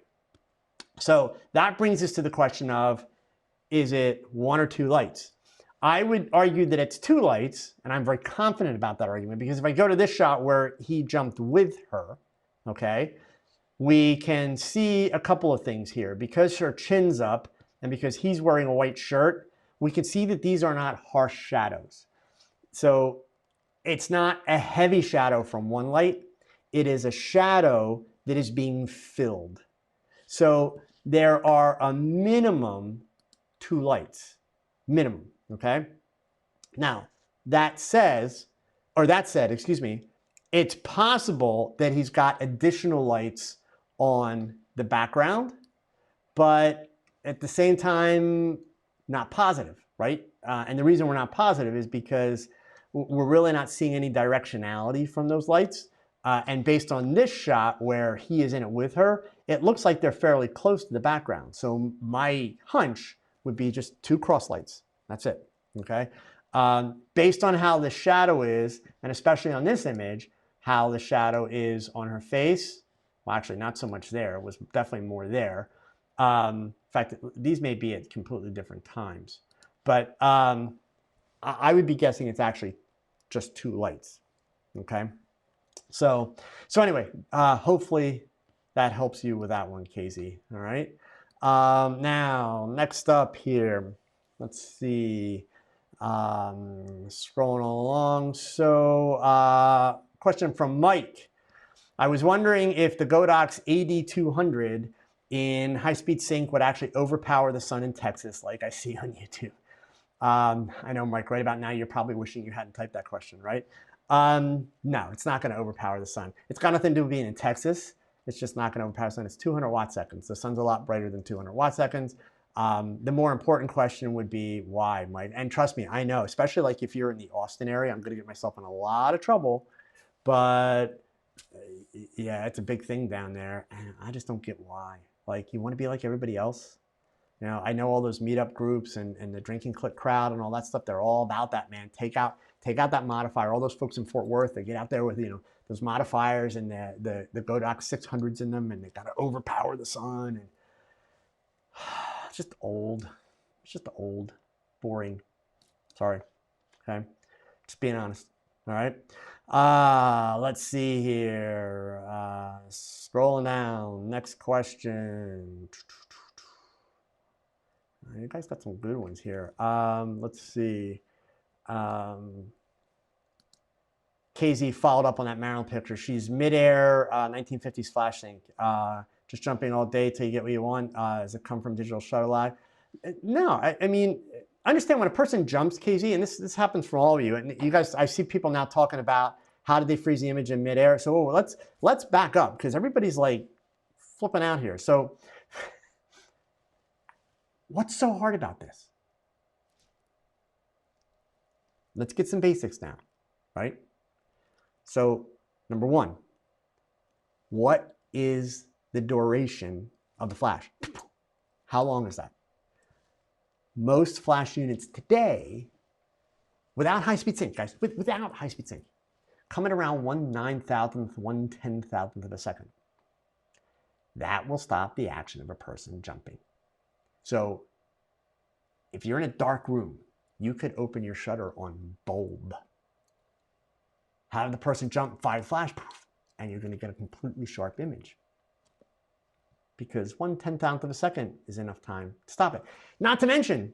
So that brings us to the question of, is it one or two lights? I would argue that it's two lights, and I'm very confident about that argument, because if I go to this shot where he jumped with her, okay, we can see a couple of things here. Because her chin's up and because he's wearing a white shirt, we can see that these are not harsh shadows. So it's not a heavy shadow from one light. It is a shadow that is being filled. So there are a minimum two lights, minimum, okay? Now, that said, excuse me, it's possible that he's got additional lights on the background, but at the same time, not positive, right? And the reason we're not positive is because we're really not seeing any directionality from those lights. And based on this shot where he is in it with her, it looks like they're fairly close to the background. So my hunch would be just two cross lights. That's it, okay? Based on how the shadow is, and especially on this image, how the shadow is on her face, well, actually not so much there, it was definitely more there. In fact, these may be at completely different times, but I would be guessing it's actually just two lights, okay? So anyway, hopefully that helps you with that one, KZ, all right? Now, next up here, let's see, scrolling along. So, question from Mike. I was wondering if the Godox AD200 in high-speed sync would actually overpower the sun in Texas like I see on YouTube. I know, Mike, right about now you're probably wishing you hadn't typed that question, right? No, it's not going to overpower the sun. It's got nothing to do with being in Texas. It's just not going to overpower the sun. It's 200 watt seconds. The sun's a lot brighter than 200 watt seconds. The more important question would be why, Mike? And trust me, I know, especially like if you're in the Austin area, I'm going to get myself in a lot of trouble. But yeah, it's a big thing down there. And I just don't get why. Like, you want to be like everybody else? You know, I know all those meetup groups and the drinking click crowd and all that stuff. They're all about that, man. Take out that modifier. All those folks in Fort Worth, they get out there with, you know, those modifiers and the Godox 600s in them, and they got to overpower the sun. And it's just old. It's just old, boring. Sorry. Okay, just being honest. All right. Let's see here. Scrolling down. Next question. You guys got some good ones here. Let's see. KZ followed up on that Marilyn picture. She's midair, 1950s flash sync. Just jumping all day till you get what you want. Does it come from digital shutter lag? No, I mean, understand when a person jumps, KZ, and this happens for all of you. And you guys, I see people now talking about how did they freeze the image in midair. So let's back up because everybody's like flipping out here. So what's so hard about this? Let's get some basics now, right? So, number one, what is the duration of the flash? How long is that? Most flash units today, without high-speed sync, guys, without high-speed sync, come at around 1/9,000th, 1/10,000th of a second. That will stop the action of a person jumping. So if you're in a dark room, you could open your shutter on bulb. Have the person jump, fire flash, and you're going to get a completely sharp image. Because 1/10,000th of a second is enough time to stop it. Not to mention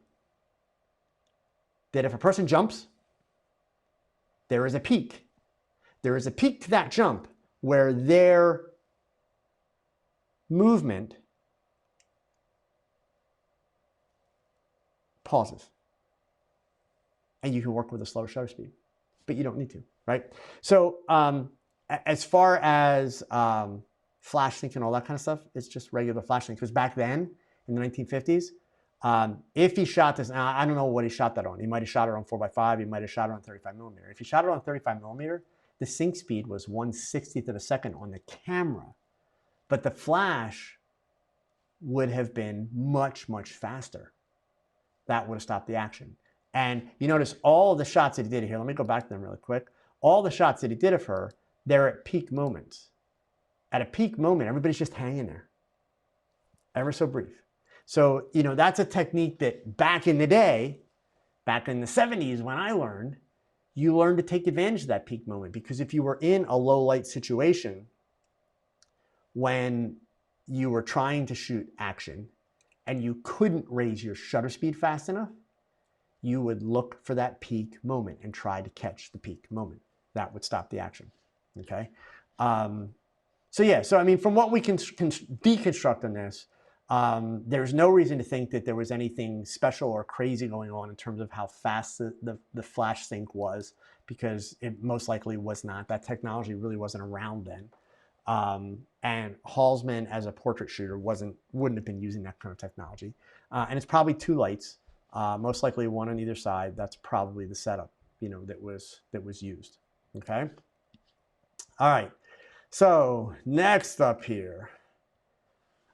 that if a person jumps, there is a peak. There is a peak to that jump where their movement pauses. And you can work with a slower shutter speed, but you don't need to, right? So as far as flash sync and all that kind of stuff, it's just regular flash sync. Because back then, in the 1950s, if he shot this, now I don't know what he shot that on. He might have shot it on 4x5, he might have shot it on 35mm. If he shot it on 35mm, the sync speed was 1/60th of a second on the camera. But the flash would have been much, much faster. That would have stopped the action. And you notice all the shots that he did here, let me go back to them really quick. All the shots that he did of her, they're at peak moments. At a peak moment, everybody's just hanging there, ever so brief. So, you know, that's a technique that back in the day, back in the 70s when I learned, you learned to take advantage of that peak moment. Because if you were in a low light situation when you were trying to shoot action and you couldn't raise your shutter speed fast enough, you would look for that peak moment and try to catch the peak moment. That would stop the action, okay? So yeah, so I mean, from what we can deconstruct on this, there's no reason to think that there was anything special or crazy going on in terms of how fast the flash sync was, because it most likely was not. That technology really wasn't around then. And Halsman, as a portrait shooter, wouldn't have been using that kind of technology. And it's probably two lights, most likely one on either side. That's probably the setup, you know, that was used. Okay. All right. So next up here,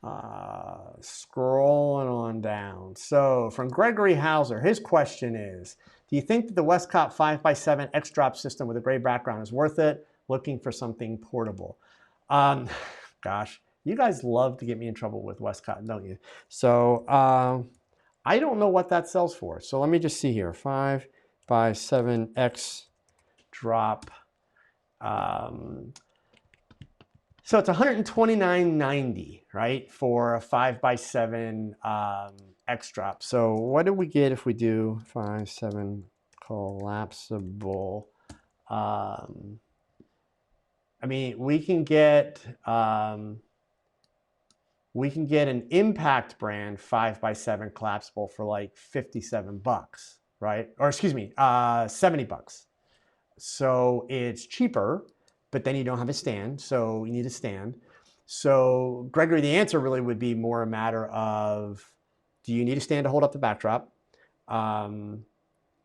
Scrolling on down. So from Gregory Hauser, his question is, do you think that the Westcott 5x7 X-drop system with a gray background is worth it? Looking for something portable. Gosh, you guys love to get me in trouble with Westcott, don't you? So I don't know what that sells for. So let me just see here. 5x7 X-drop. So it's $129.90, right, for a 5x7 X-drop. So what do we get if we do 5x7 collapsible? I mean, we can get an Impact brand 5x7 collapsible for like 57 bucks, right? Or excuse me, 70 bucks. So it's cheaper, but then you don't have a stand, so you need a stand. So Gregory, the answer really would be more a matter of, do you need a stand to hold up the backdrop? In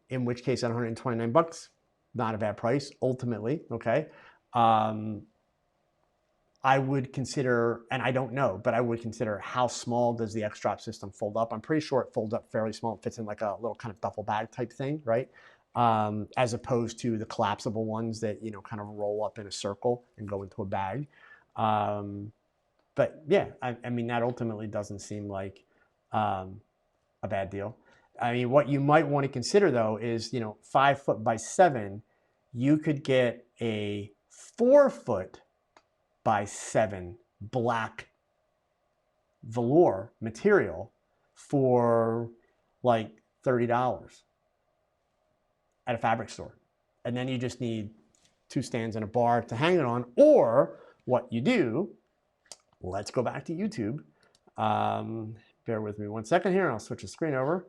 which case, at 129 bucks, not a bad price, ultimately, okay? I would consider, and I don't know, but I would consider how small does the X-drop system fold up? I'm pretty sure it folds up fairly small. It fits in like a little kind of duffel bag type thing, right? As opposed to the collapsible ones that, you know, kind of roll up in a circle and go into a bag. But yeah, I mean, that ultimately doesn't seem like a bad deal. I mean, what you might want to consider though is, you know, 5 foot by 7, you could get a 4 foot by 7 black velour material for like $30 at a fabric store. And then you just need 2 stands and a bar to hang it on. Or what you do, let's go back to YouTube. Bear with me one second here. I'll switch the screen over.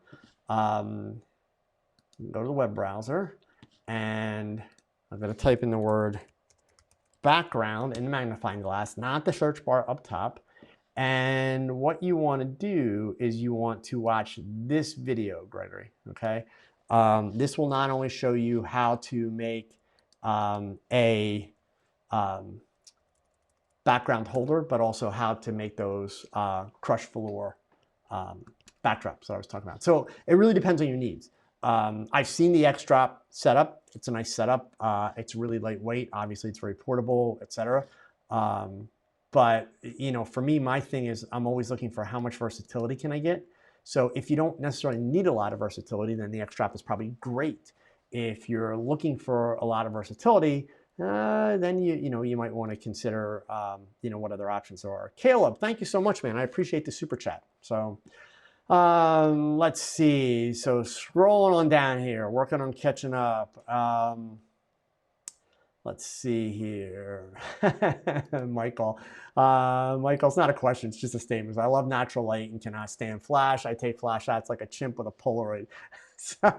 Go to the web browser, and I'm going to type in the word background in the magnifying glass, not the search bar up top. And what you want to do is you want to watch this video, Gregory, okay? This will not only show you how to make a background holder, but also how to make those crushed velour backdrops that I was talking about. So it really depends on your needs. I've seen the X-drop setup. It's a nice setup. It's really lightweight. Obviously, it's very portable, etc. But you know, for me, my thing is I'm always looking for how much versatility can I get. So if you don't necessarily need a lot of versatility, then the X-drop is probably great. If you're looking for a lot of versatility, then you might want to consider what other options there are. Caleb, thank you so much, man. I appreciate the super chat. So let's see. So scrolling on down here, working on catching up. Let's see here. Michael. Michael's not a question, it's just a statement. I love natural light and cannot stand flash. I take flash shots like a chimp with a Polaroid. So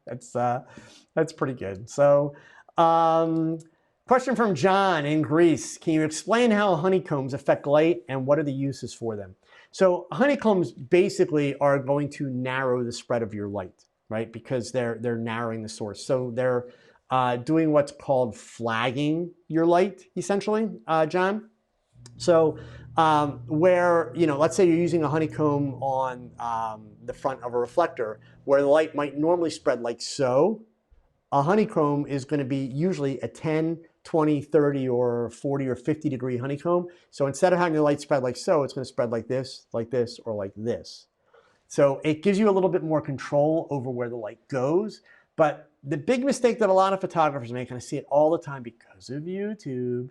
that's pretty good. So question from John in Greece. Can you explain how honeycombs affect light and what are the uses for them? So honeycombs basically are going to narrow the spread of your light, right? Because they're narrowing the source. So they're doing what's called flagging your light, essentially, John. So where, let's say you're using a honeycomb on the front of a reflector, where the light might normally spread like so, a honeycomb is going to be usually a 10, 20, 30, or 40 or 50 degree honeycomb. So instead of having the light spread like so, it's going to spread like this, or like this. So it gives you a little bit more control over where the light goes. But the big mistake that a lot of photographers make, and I see it all the time because of YouTube,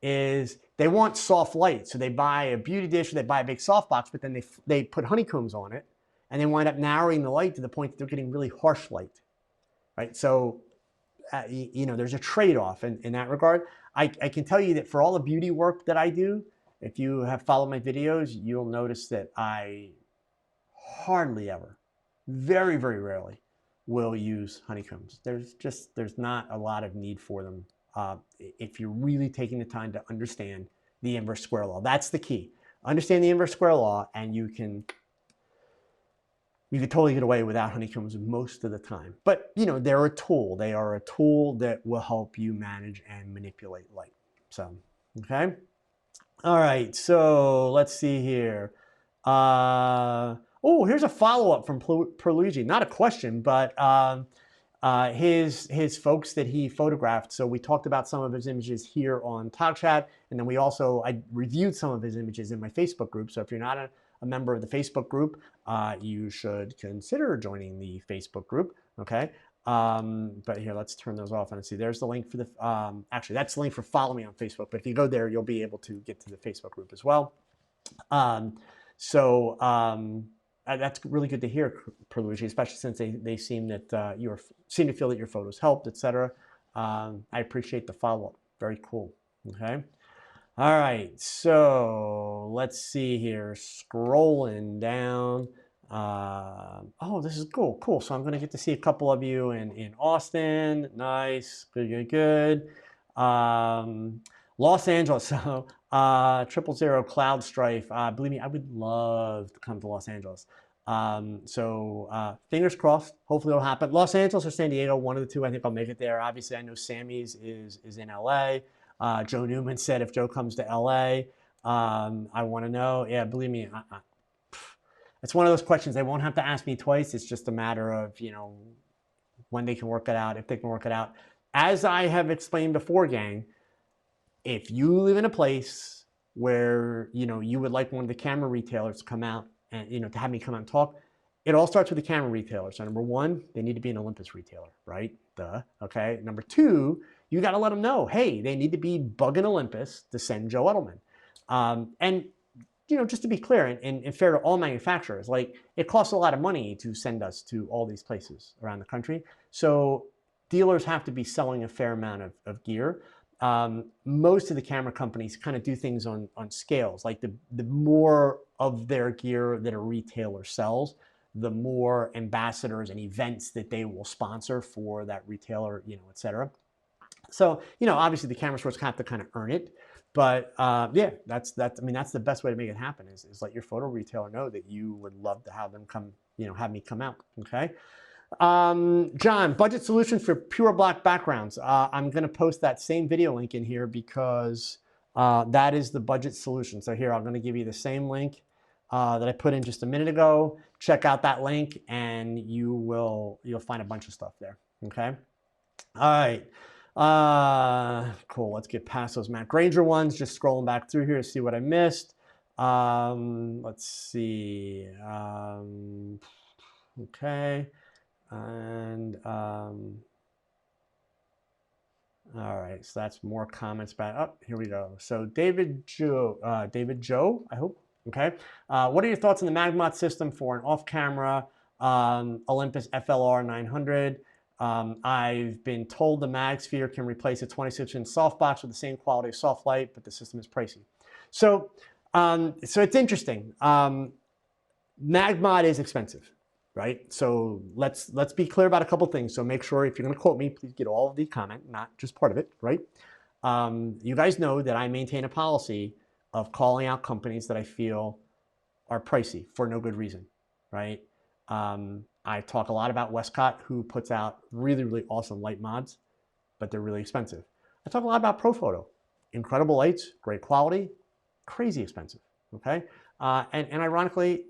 is they want soft light. So they buy a beauty dish, or they buy a big softbox, but then they put honeycombs on it, and they wind up narrowing the light to the point that they're getting really harsh light, right? So, there's a trade-off in that regard. I can tell you that for all the beauty work that I do, if you have followed my videos, you'll notice that I hardly ever, very, very rarely, will use honeycombs. There's not a lot of need for them if you're really taking the time to understand the inverse square law. That's the key. Understand the inverse square law, and you can totally get away without honeycombs most of the time. But they're a tool. They are a tool that will help you manage and manipulate light. So, okay. All right, so let's see here. Oh, here's a follow-up from Perluigi. Not a question, but his folks that he photographed. So we talked about some of his images here on TogChat, and then I reviewed some of his images in my Facebook group. So if you're not a member of the Facebook group, you should consider joining the Facebook group. Okay. But here, let's turn those off and see. There's the link for the, actually, that's the link for follow me on Facebook. But if you go there, you'll be able to get to the Facebook group as well. That's really good to hear, Perluigi, especially since they seem that seem to feel that your photos helped, etc. I appreciate the follow-up. Very cool. Okay. All right. So let's see here. Scrolling down. Oh, this is cool. Cool. So I'm going to get to see a couple of you in Austin. Nice. Good, good, good. Los Angeles. So 000 Cloud Strife. Believe me, I would love to come to Los Angeles. Fingers crossed. Hopefully it'll happen. Los Angeles or San Diego, one of the two. I think I'll make it there. Obviously, I know Sammy's is in LA. Joe Newman said if Joe comes to LA, I want to know. Yeah, believe me, it's one of those questions they won't have to ask me twice. It's just a matter of, when they can work it out, if they can work it out. As I have explained before, gang, if you live in a place where, you would like one of the camera retailers to come out and, to have me come out and talk, it all starts with the camera retailer. So number one, they need to be an Olympus retailer, right? Duh, okay? Number two, you got to let them know, hey, they need to be bugging Olympus to send Joe Edelman. And just to be clear and fair to all manufacturers, like it costs a lot of money to send us to all these places around the country. So dealers have to be selling a fair amount of gear. Most of the camera companies kind of do things on scales. Like the more of their gear that a retailer sells, the more ambassadors and events that they will sponsor for that retailer, et cetera. So, obviously the camera stores have to kind of earn it. But yeah, that's the best way to make it happen is let your photo retailer know that you would love to have them come, have me come out. Okay. John, budget solutions for pure black backgrounds. I'm going to post that same video link in here because that is the budget solution. So here, I'm going to give you the same link that I put in just a minute ago. Check out that link and you'll find a bunch of stuff there. Okay. All right. Cool. Let's get past those Matt Granger ones. Just scrolling back through here to see what I missed. Let's see. Okay. And all right. So that's more comments about. Oh, here we go. So David Joe, I hope. Okay. What are your thoughts on the magma system for an off-camera Olympus Fl-900? I've been told the mag sphere can replace a 26-inch softbox with the same quality of soft light, but the system is pricey. So it's interesting. Magma is expensive, right? So let's be clear about a couple things. So make sure if you're going to quote me, please get all of the comment, not just part of it, right? You guys know that I maintain a policy of calling out companies that I feel are pricey for no good reason, right? I talk a lot about Westcott, who puts out really, really awesome light mods, but they're really expensive. I talk a lot about ProPhoto. Incredible lights, great quality, crazy expensive, okay? And ironically,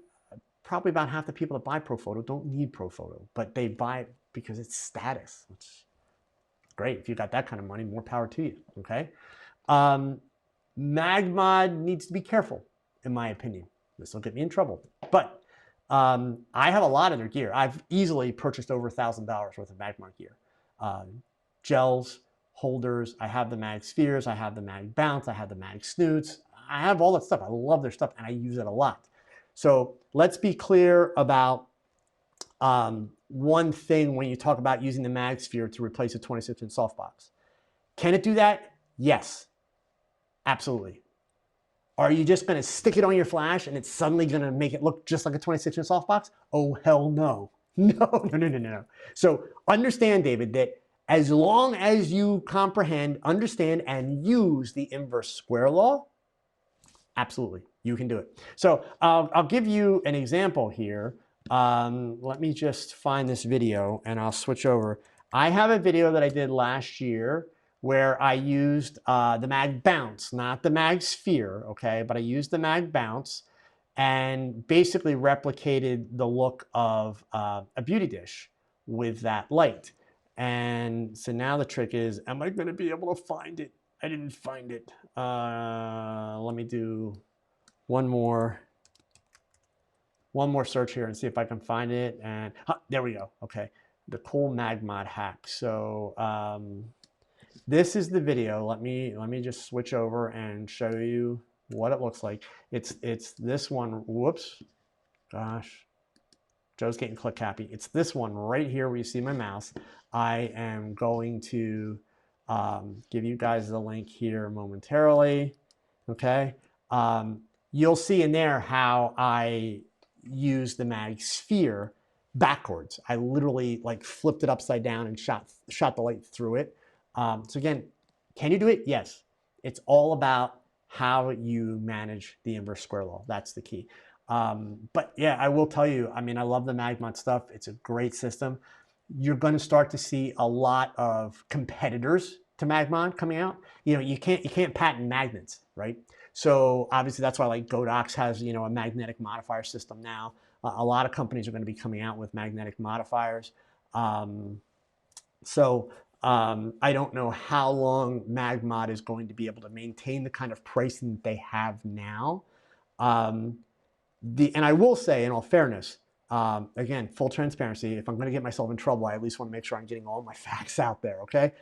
probably about half the people that buy ProPhoto don't need ProPhoto, but they buy it because it's status, which is great. If you got that kind of money, more power to you, okay? Magma needs to be careful, in my opinion. This will get me in trouble, but I have a lot of their gear. I've easily purchased over $1,000 worth of Magma gear. Gels, holders, I have the mag spheres, I have the mag bounce, I have the mag snoots. I have all that stuff. I love their stuff and I use it a lot. So let's be clear about one thing when you talk about using the mag sphere to replace a 26-inch softbox. Can it do that? Yes, absolutely. Are you just going to stick it on your flash and it's suddenly going to make it look just like a 26-inch softbox? Oh, hell no. No. So understand, David, that as long as you comprehend, understand, and use the inverse square law, absolutely, you can do it. So I'll give you an example here. Let me just find this video and I'll switch over. I have a video that I did last year where I used the mag bounce, not the mag sphere, okay? But I used the mag bounce and basically replicated the look of a beauty dish with that light. And so now the trick is, am I gonna be able to find it? I didn't find it. Let me do one more search here and see if I can find it. And there we go. Okay, the cool magma hack. So this is the video. Let me just switch over and show you what it looks like. It's this one. Whoops, gosh, Joe's getting click happy. It's this one right here where you see my mouse. I am going to give you guys the link here momentarily. Okay, you'll see in there how I use the mag sphere backwards. I literally like flipped it upside down and shot the light through it. So again, can you do it? Yes. It's all about how you manage the inverse square law. That's the key. But yeah, I will tell you, I mean, I love the Magma stuff. It's a great system. You're going to start to see a lot of competitors to Magma coming out. You know, you can't patent magnets, right? So obviously that's why like Godox has, you know, a magnetic modifier system now. A lot of companies are going to be coming out with magnetic modifiers. I don't know how long MagMod is going to be able to maintain the kind of pricing that they have now. And I will say, in all fairness, again, full transparency, if I'm going to get myself in trouble, I at least want to make sure I'm getting all my facts out there, okay?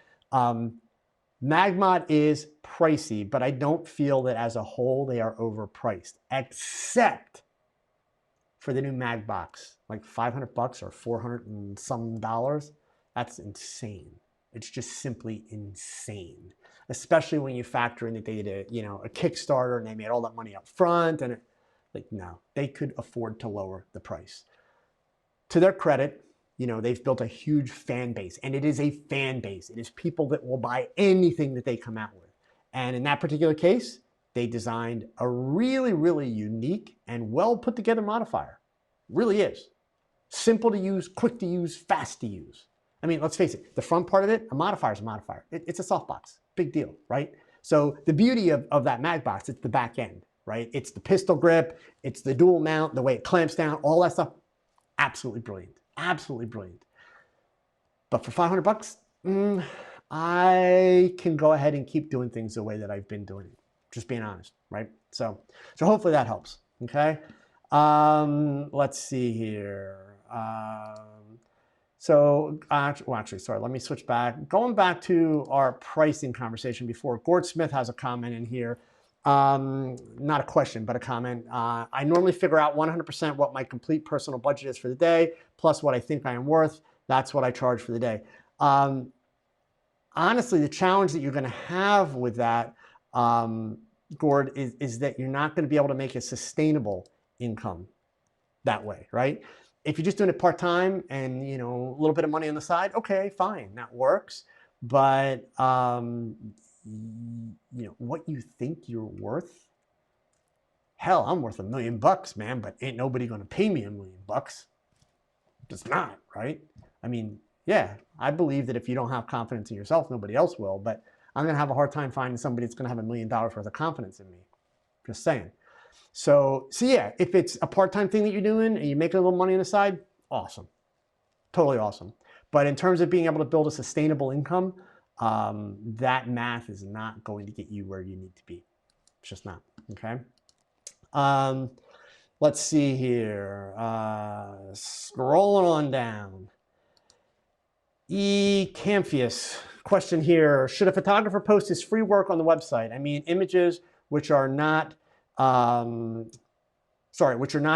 MagMod is pricey, but I don't feel that as a whole they are overpriced, except for the new Mag box, like $500 or 400 and some dollars. That's insane. It's just simply insane, especially when you factor in that they did a Kickstarter and they made all that money up front. And no, they could afford to lower the price. To their credit, you know, they've built a huge fan base, and it is a fan base. It is people that will buy anything that they come out with. And in that particular case, they designed a really, really unique and well put together modifier. It really is. Simple to use, quick to use, fast to use. I mean, let's face it, the front part of it, a modifier is a modifier. It's a softbox, big deal, right? So the beauty of that mag box, it's the back end, right? It's the pistol grip, it's the dual mount, the way it clamps down, all that stuff. Absolutely brilliant, absolutely brilliant. But for $500, I can go ahead and keep doing things the way that I've been doing it. Just being honest, right? So hopefully that helps, okay? Let's see here. Actually, sorry, let me switch back. Going back to our pricing conversation before, Gord Smith has a comment in here. Not a question, but a comment. I normally figure out 100% what my complete personal budget is for the day, plus what I think I am worth. That's what I charge for the day. Honestly, the challenge that you're going to have with that, Gord, is that you're not going to be able to make a sustainable income that way, right? If you're just doing it part-time and, you know, a little bit of money on the side, okay, fine, that works. But, you know, what you think you're worth, hell, I'm worth $1 million, man, but ain't nobody going to pay me $1 million. Just not, right? I mean, yeah, I believe that if you don't have confidence in yourself, nobody else will, but I'm going to have a hard time finding somebody that's going to have $1 million worth of confidence in me. Just saying. So yeah, if it's a part-time thing that you're doing and you make a little money on the side, awesome. Totally awesome. But in terms of being able to build a sustainable income, that math is not going to get you where you need to be. It's just not, okay? Let's see here. Scrolling on down. Camphius, question here. Should a photographer post his free work on the website? I mean, images which are not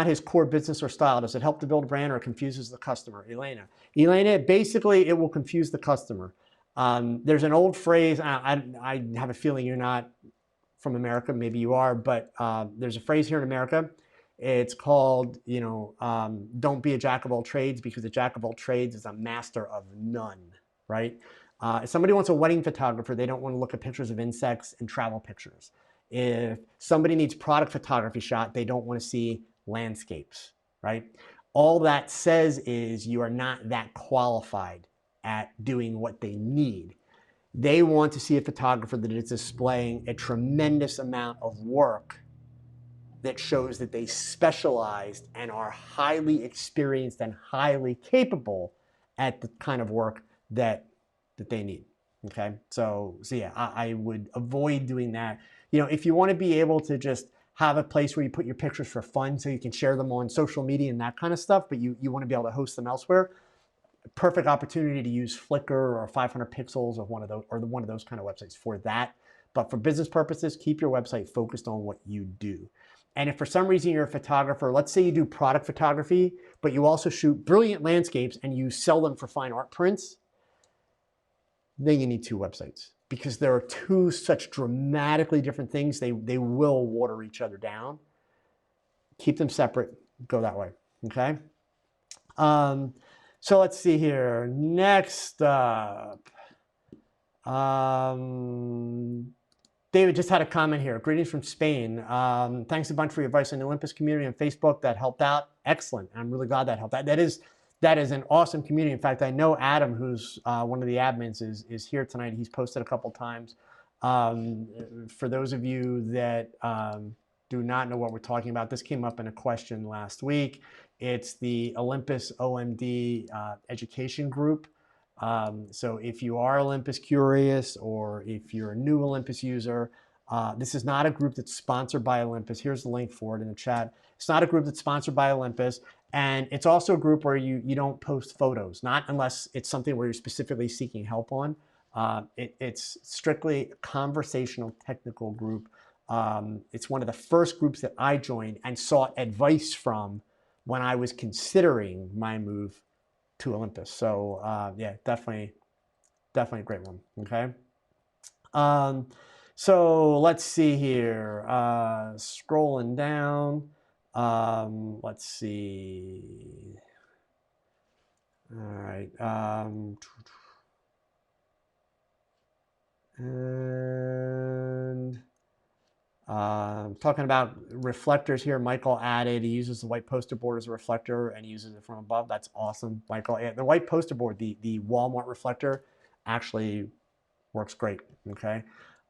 his core business or style. Does it help to build a brand or it confuses the customer? Elena, basically it will confuse the customer. There's an old phrase, I have a feeling you're not from America, maybe you are, but there's a phrase here in America. It's called, you know, don't be a jack of all trades, because a jack of all trades is a master of none, right? If somebody wants a wedding photographer, they don't want to look at pictures of insects and travel pictures. If somebody needs product photography shot, they don't want to see landscapes, right? All that says is you are not that qualified at doing what they need. They want to see a photographer that is displaying a tremendous amount of work that shows that they specialized and are highly experienced and highly capable at the kind of work that they need. Okay, so yeah, I would avoid doing that. You know, if you want to be able to just have a place where you put your pictures for fun so you can share them on social media and that kind of stuff, but you want to be able to host them elsewhere, perfect opportunity to use Flickr or 500 pixels or one of those kind of websites for that. But for business purposes, keep your website focused on what you do. And if for some reason you're a photographer, let's say you do product photography, but you also shoot brilliant landscapes and you sell them for fine art prints, then you need two websites, because there are two such dramatically different things. They will water each other down. Keep them separate. Go that way. Okay. So let's see here. Next up, David just had a comment here. Greetings from Spain. Thanks a bunch for your advice on the Olympus community on Facebook. That helped out. Excellent. I'm really glad that helped out. That is an awesome community. In fact, I know Adam, who's one of the admins, is here tonight. He's posted a couple times. For those of you that do not know what we're talking about, this came up in a question last week. It's the Olympus OMD education group. So if you are Olympus curious, or if you're a new Olympus user, this is not a group that's sponsored by Olympus. Here's the link for it in the chat. It's not a group that's sponsored by Olympus. And it's also a group where you don't post photos, not unless it's something where you're specifically seeking help on. It's strictly a conversational technical group. It's one of the first groups that I joined and sought advice from when I was considering my move to Olympus. So yeah, definitely a great one. Okay. So let's see here. Scrolling down. Let's see. All right. And talking about reflectors here, Michael added, he uses the white poster board as a reflector and he uses it from above. That's awesome, Michael. Yeah, the white poster board, the Walmart reflector, actually works great. Okay.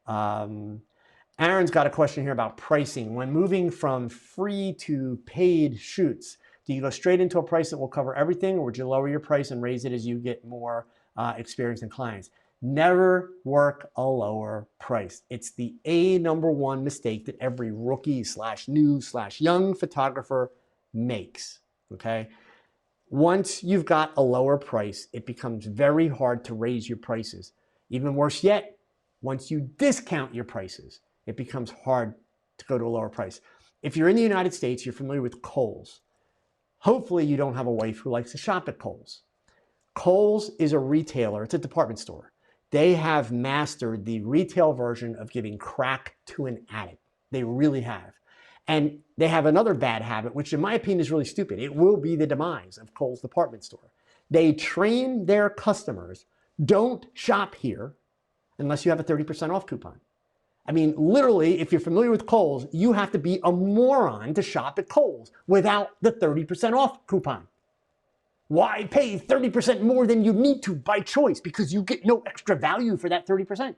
Aaron's got a question here about pricing. When moving from free to paid shoots, do you go straight into a price that will cover everything, or would you lower your price and raise it as you get more experience and clients? Never work a lower price. It's the #1 mistake that every rookie / new / young photographer makes. Okay. Once you've got a lower price, it becomes very hard to raise your prices. Even worse yet, once you discount your prices, it becomes hard to go to a lower price. If you're in the United States, you're familiar with Kohl's. Hopefully you don't have a wife who likes to shop at Kohl's. Kohl's is a retailer. It's a department store. They have mastered the retail version of giving crack to an addict. They really have. And they have another bad habit, which in my opinion is really stupid. It will be the demise of Kohl's department store. They train their customers, don't shop here unless you have a 30% off coupon. I mean, literally, if you're familiar with Kohl's, you have to be a moron to shop at Kohl's without the 30% off coupon. Why pay 30% more than you need to by choice? Because you get no extra value for that 30%.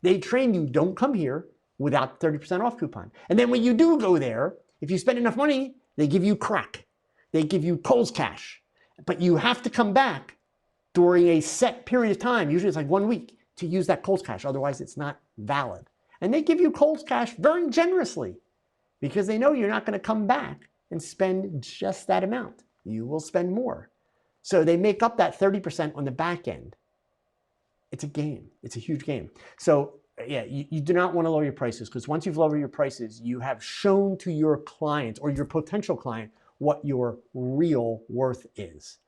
They train you, don't come here without the 30% off coupon. And then when you do go there, if you spend enough money, they give you crack. They give you Kohl's cash. But you have to come back during a set period of time, usually it's like 1 week, to use that Kohl's cash. Otherwise, it's not valid. And they give you Kohl's cash very generously because they know you're not going to come back and spend just that amount. You will spend more. So they make up that 30% on the back end. It's a game. It's a huge game. So yeah, you do not want to lower your prices, because once you've lowered your prices, you have shown to your client or your potential client what your real worth is.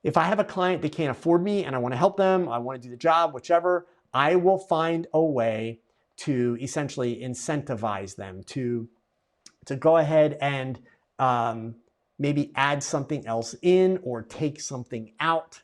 If I have a client that can't afford me and I want to help them, I want to do the job, whichever, I will find a way to essentially incentivize them to go ahead and maybe add something else in or take something out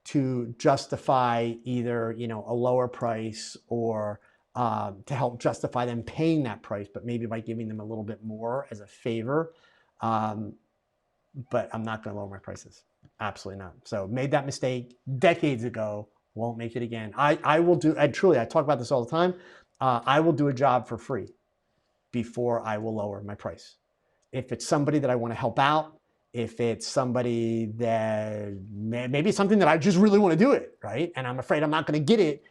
to justify either, you know, a lower price, or to help justify them paying that price, but maybe by giving them a little bit more as a favor. But I'm not going to lower my prices. Absolutely not. So made that mistake decades ago, Won't make it again. I will do, I talk about this all the time. I will do a job for free before I will lower my price. If it's somebody that I want to help out, if it's somebody that maybe something that I just really want to do it, right? And I'm afraid I'm not going to get it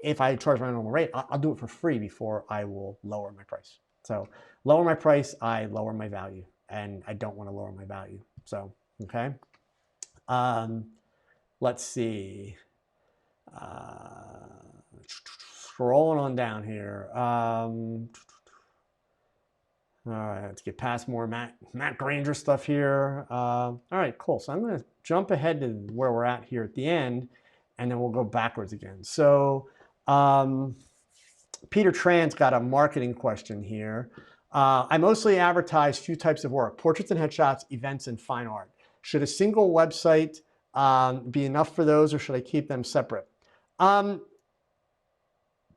if I charge my normal rate, I'll do it for free before I will lower my price. So lower my price, I lower my value, and I don't want to lower my value. So, okay. Let's see. Scrolling on down here. All right, let's get past more Matt Granger stuff here. All right, cool. So I'm going to jump ahead to where we're at here at the end, and then we'll go backwards again. So Peter Tran's got a marketing question here. I mostly advertise few types of work: portraits and headshots, events, and fine art. Should a single website be enough for those, or should I keep them separate?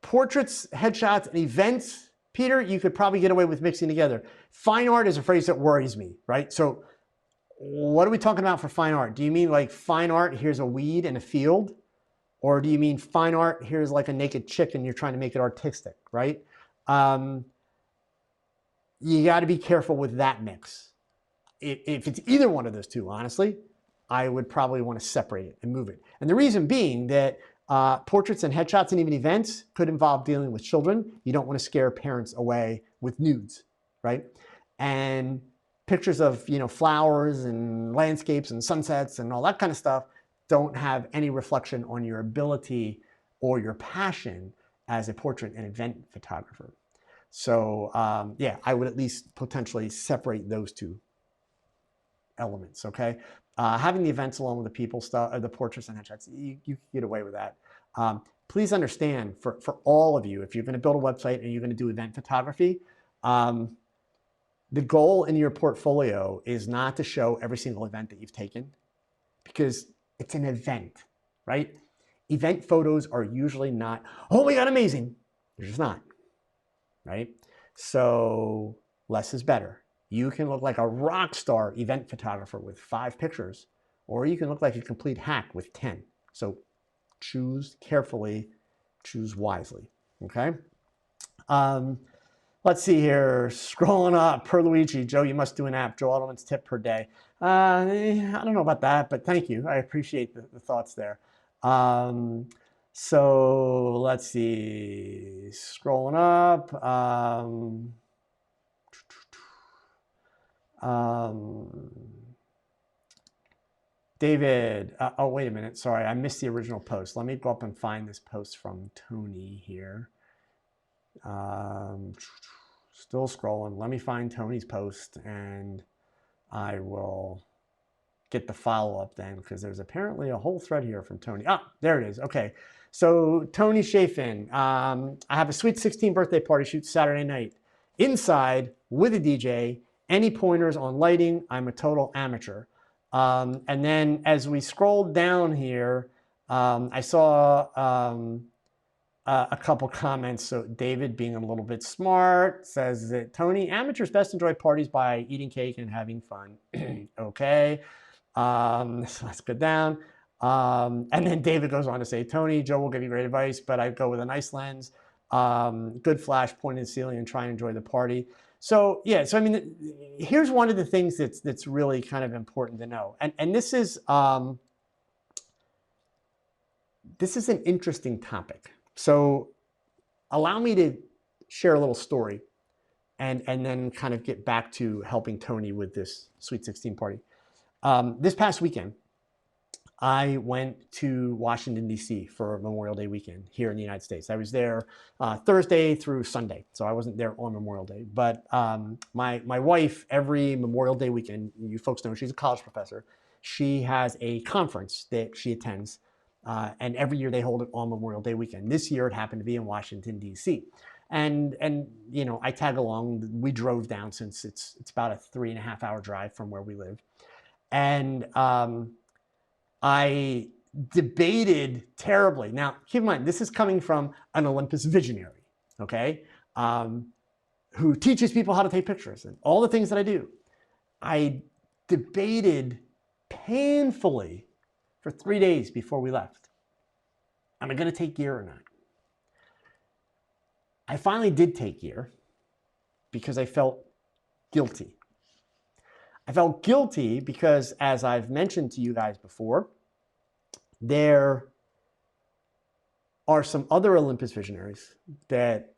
Portraits, headshots, and events, Peter, you could probably get away with mixing together. Fine art is a phrase that worries me, right? So what are we talking about for fine art? Do you mean like fine art, here's a weed in a field? Or do you mean fine art, here's like a naked chick and you're trying to make it artistic, right? You got to be careful with that mix. If it's either one of those two, honestly, I would probably want to separate it and move it. And the reason being that portraits and headshots and even events could involve dealing with children. You don't want to scare parents away with nudes, right? And pictures of, you know, flowers and landscapes and sunsets and all that kind of stuff don't have any reflection on your ability or your passion as a portrait and event photographer. So yeah, I would at least potentially separate those two elements, okay? Having the events along with the people stuff, or the portraits and headshots, you can get away with that. Please understand, for all of you, if you're going to build a website and you're going to do event photography, the goal in your portfolio is not to show every single event that you've taken, because it's an event, right? Event photos are usually not, oh my God, amazing. They're just not, right? So less is better. You can look like a rock star event photographer with 5 pictures, or you can look like a complete hack with 10. So choose carefully, choose wisely, okay? Let's see here, scrolling up, per Luigi, Joe, you must do an app, Joe Edelman's tip per day. I don't know about that, but thank you. I appreciate the thoughts there. So let's see, scrolling up. David, oh, wait a minute. Sorry, I missed the original post. Let me go up and find this post from Tony here. Still scrolling. Let me find Tony's post and I will get the follow-up then, because there's apparently a whole thread here from Tony. Ah, there it is. Okay. So Tony Chafin, I have a sweet 16th birthday party shoot Saturday night. Inside with a DJ. Any pointers on lighting? I'm a total amateur. And then as we scrolled down here, I saw a couple comments. So David, being a little bit smart, says that Tony, amateurs best enjoy parties by eating cake and having fun. Okay. So let's go down. And then David goes on to say, Tony, Joe will give you great advice, but I go with a nice lens, good flash, point in the ceiling, and try and enjoy the party. So yeah, so I mean, here's one of the things that's really kind of important to know, and this is an interesting topic. So allow me to share a little story, and then kind of get back to helping Tony with this Sweet 16 party. This past weekend, I went to Washington, D.C. for Memorial Day weekend here in the United States. I was there Thursday through Sunday, so I wasn't there on Memorial Day. But my wife, every Memorial Day weekend, you folks know she's a college professor, she has a conference that she attends, and every year they hold it on Memorial Day weekend. This year it happened to be in Washington, D.C. And you know, I tag along. We drove down, since it's about a 3.5-hour drive from where we live. And I debated terribly. Now, keep in mind, this is coming from an Olympus visionary, okay, who teaches people how to take pictures and all the things that I do. I debated painfully for 3 days before we left. Am I going to take gear or not? I finally did take gear because I felt guilty. I felt guilty because, as I've mentioned to you guys before, there are some other Olympus visionaries that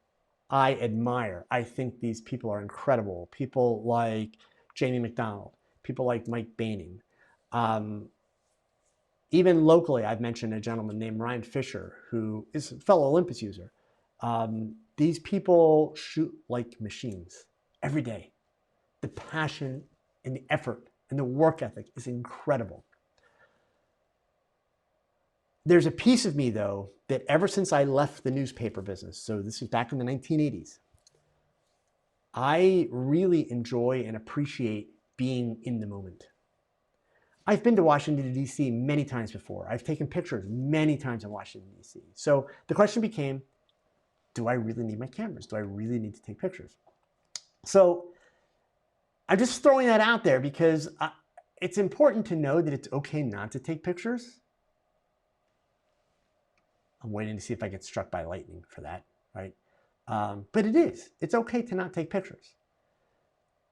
I admire. I think these people are incredible. People like Jamie McDonald, people like Mike Banning. Even locally, I've mentioned a gentleman named Ryan Fisher, who is a fellow Olympus user. These people shoot like machines every day. The passion and the effort and the work ethic is incredible. There's a piece of me, though, that ever since I left the newspaper business, so this is back in the 1980s, I really enjoy and appreciate being in the moment. I've been to Washington, D.C. many times before. I've taken pictures many times in Washington, D.C. So the question became, do I really need my cameras? Do I really need to take pictures? So I'm just throwing that out there because it's important to know that it's okay not to take pictures. I'm waiting to see if I get struck by lightning for that, right? But it is. It's okay to not take pictures.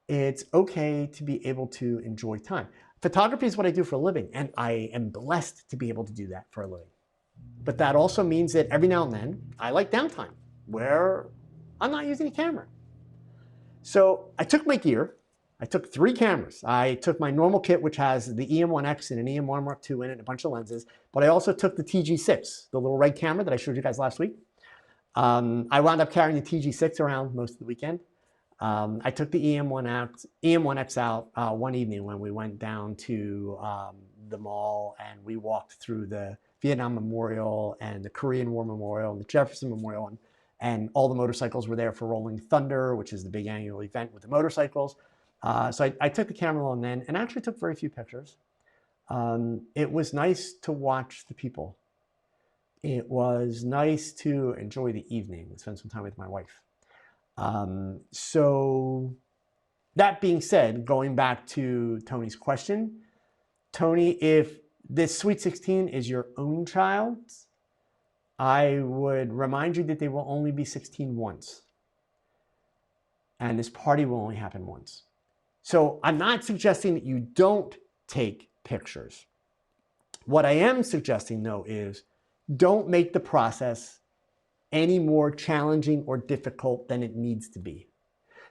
It's okay to be able to enjoy time. Photography is what I do for a living, and I am blessed to be able to do that for a living. But that also means that every now and then, I like downtime, where I'm not using a camera. So I took my gear. I took 3 cameras. I took my normal kit, which has the EM1X and an EM1 Mark II in it and a bunch of lenses. But I also took the TG6, the little red camera that I showed you guys last week. I wound up carrying the TG6 around most of the weekend. I took the EM1X out one evening when we went down to the mall and we walked through the Vietnam Memorial and the Korean War Memorial and the Jefferson Memorial. And all the motorcycles were there for Rolling Thunder, which is the big annual event with the motorcycles. So I took the camera along then and actually took very few pictures. It was nice to watch the people. It was nice to enjoy the evening and spend some time with my wife. So that being said, going back to Tony's question, Tony, if this Sweet 16 is your own child, I would remind you that they will only be 16 once. And this party will only happen once. So I'm not suggesting that you don't take pictures. What I am suggesting, though, is don't make the process any more challenging or difficult than it needs to be.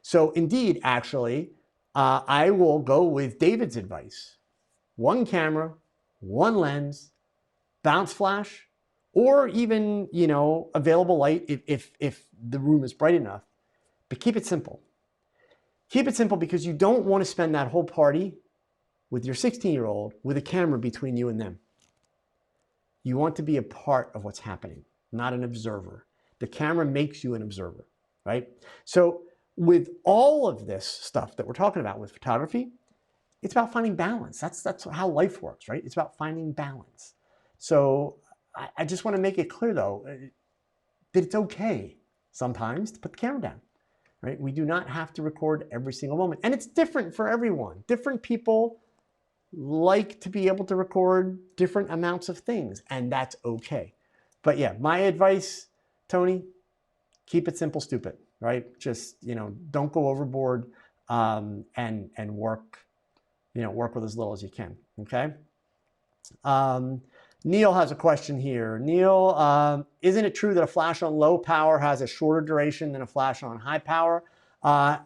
So indeed, actually, I will go with David's advice. 1 camera, 1 lens, bounce flash, or even, available light if the room is bright enough. But keep it simple. Keep it simple because you don't want to spend that whole party with your 16-year-old with a camera between you and them. You want to be a part of what's happening, not an observer. The camera makes you an observer, right? So with all of this stuff that we're talking about with photography, it's about finding balance. That's how life works, right? It's about finding balance. So I just want to make it clear, though, that it's okay sometimes to put the camera down, right? We do not have to record every single moment. And it's different for everyone. Different people like to be able to record different amounts of things, and that's okay. But yeah, my advice, Tony, keep it simple, stupid, right? Just, don't go overboard and work, work with as little as you can, okay? Neil has a question here. Neil, isn't it true that a flash on low power has a shorter duration than a flash on high power?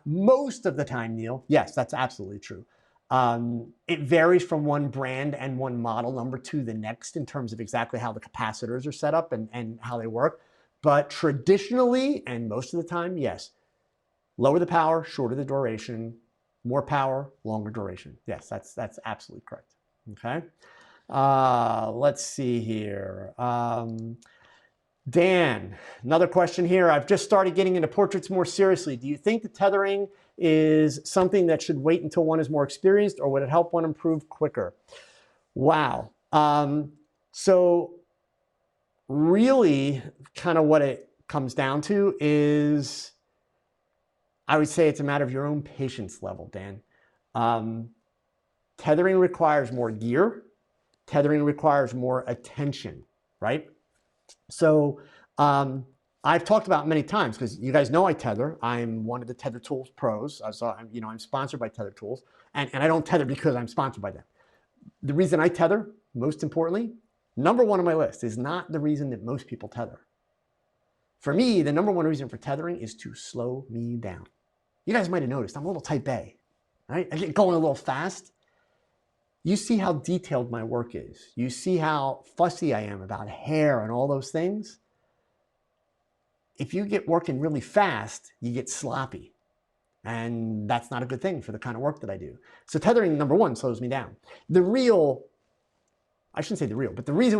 Most of the time, Neil, yes, that's absolutely true. It varies from one brand and one model number to the next in terms of exactly how the capacitors are set up and how they work. But traditionally, and most of the time, yes, lower the power, shorter the duration, more power, longer duration. Yes, that's absolutely correct. Okay. Let's see here. Dan, another question here. I've just started getting into portraits more seriously. Do you think the tethering is something that should wait until one is more experienced, or would it help one improve quicker? Wow. So really kind of what it comes down to is, I would say it's a matter of your own patience level, Dan. Tethering requires more gear. Tethering requires more attention, right? So I've talked about many times, because you guys know I tether. I'm one of the Tether Tools pros. So I'm sponsored by Tether Tools, and I don't tether because I'm sponsored by them. The reason I tether, most importantly, number one on my list, is not the reason that most people tether. For me, the number one reason for tethering is to slow me down. You guys might have noticed I'm a little type A, right? I get going a little fast. You see how detailed my work is. You see how fussy I am about hair and all those things. If you get working really fast, you get sloppy. And that's not a good thing for the kind of work that I do. So tethering, number one, slows me down. The reason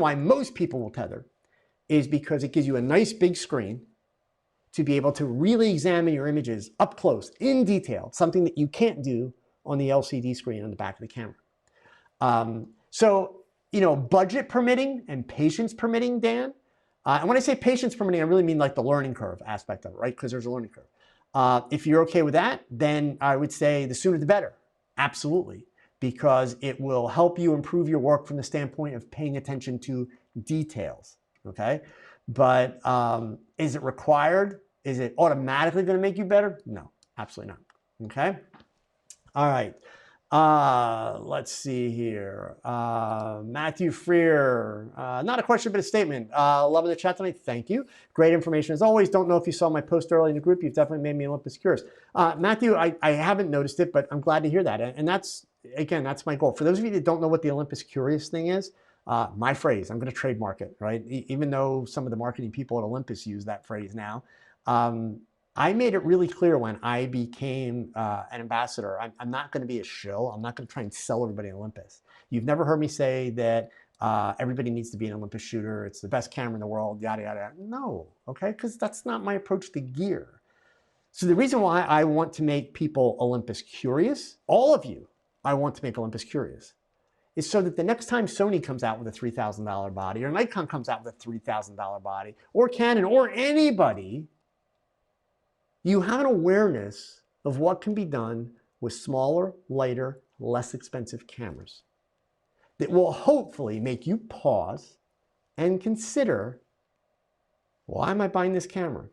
why most people will tether is because it gives you a nice big screen to be able to really examine your images up close, in detail, something that you can't do on the LCD screen on the back of the camera. So, budget permitting and patience permitting, Dan. And when I say patience permitting, I really mean like the learning curve aspect of it, right? Because there's a learning curve. If you're okay with that, then I would say the sooner the better. Absolutely. Because it will help you improve your work from the standpoint of paying attention to details. Okay. But is it required? Is it automatically going to make you better? No, absolutely not. Okay. All right. Let's see here. Matthew Freer, not a question, but a statement. Loving the chat tonight. Thank you. Great information as always. Don't know if you saw my post early in the group. You've definitely made me Olympus curious. Matthew, I haven't noticed it, but I'm glad to hear that. And that's my goal. For those of you that don't know what the Olympus curious thing is, my phrase, I'm going to trademark it, right? Even though some of the marketing people at Olympus use that phrase now. I made it really clear when I became an ambassador, I'm not going to be a shill. I'm not going to try and sell everybody an Olympus. You've never heard me say that everybody needs to be an Olympus shooter. It's the best camera in the world, yada, yada, yada. No, okay? Because that's not my approach to gear. So the reason why I want to make people Olympus curious, all of you, I want to make Olympus curious, is so that the next time Sony comes out with a $3,000 body, or Nikon comes out with a $3,000 body, or Canon, or anybody, you have an awareness of what can be done with smaller, lighter, less expensive cameras that will hopefully make you pause and consider, why am I buying this camera?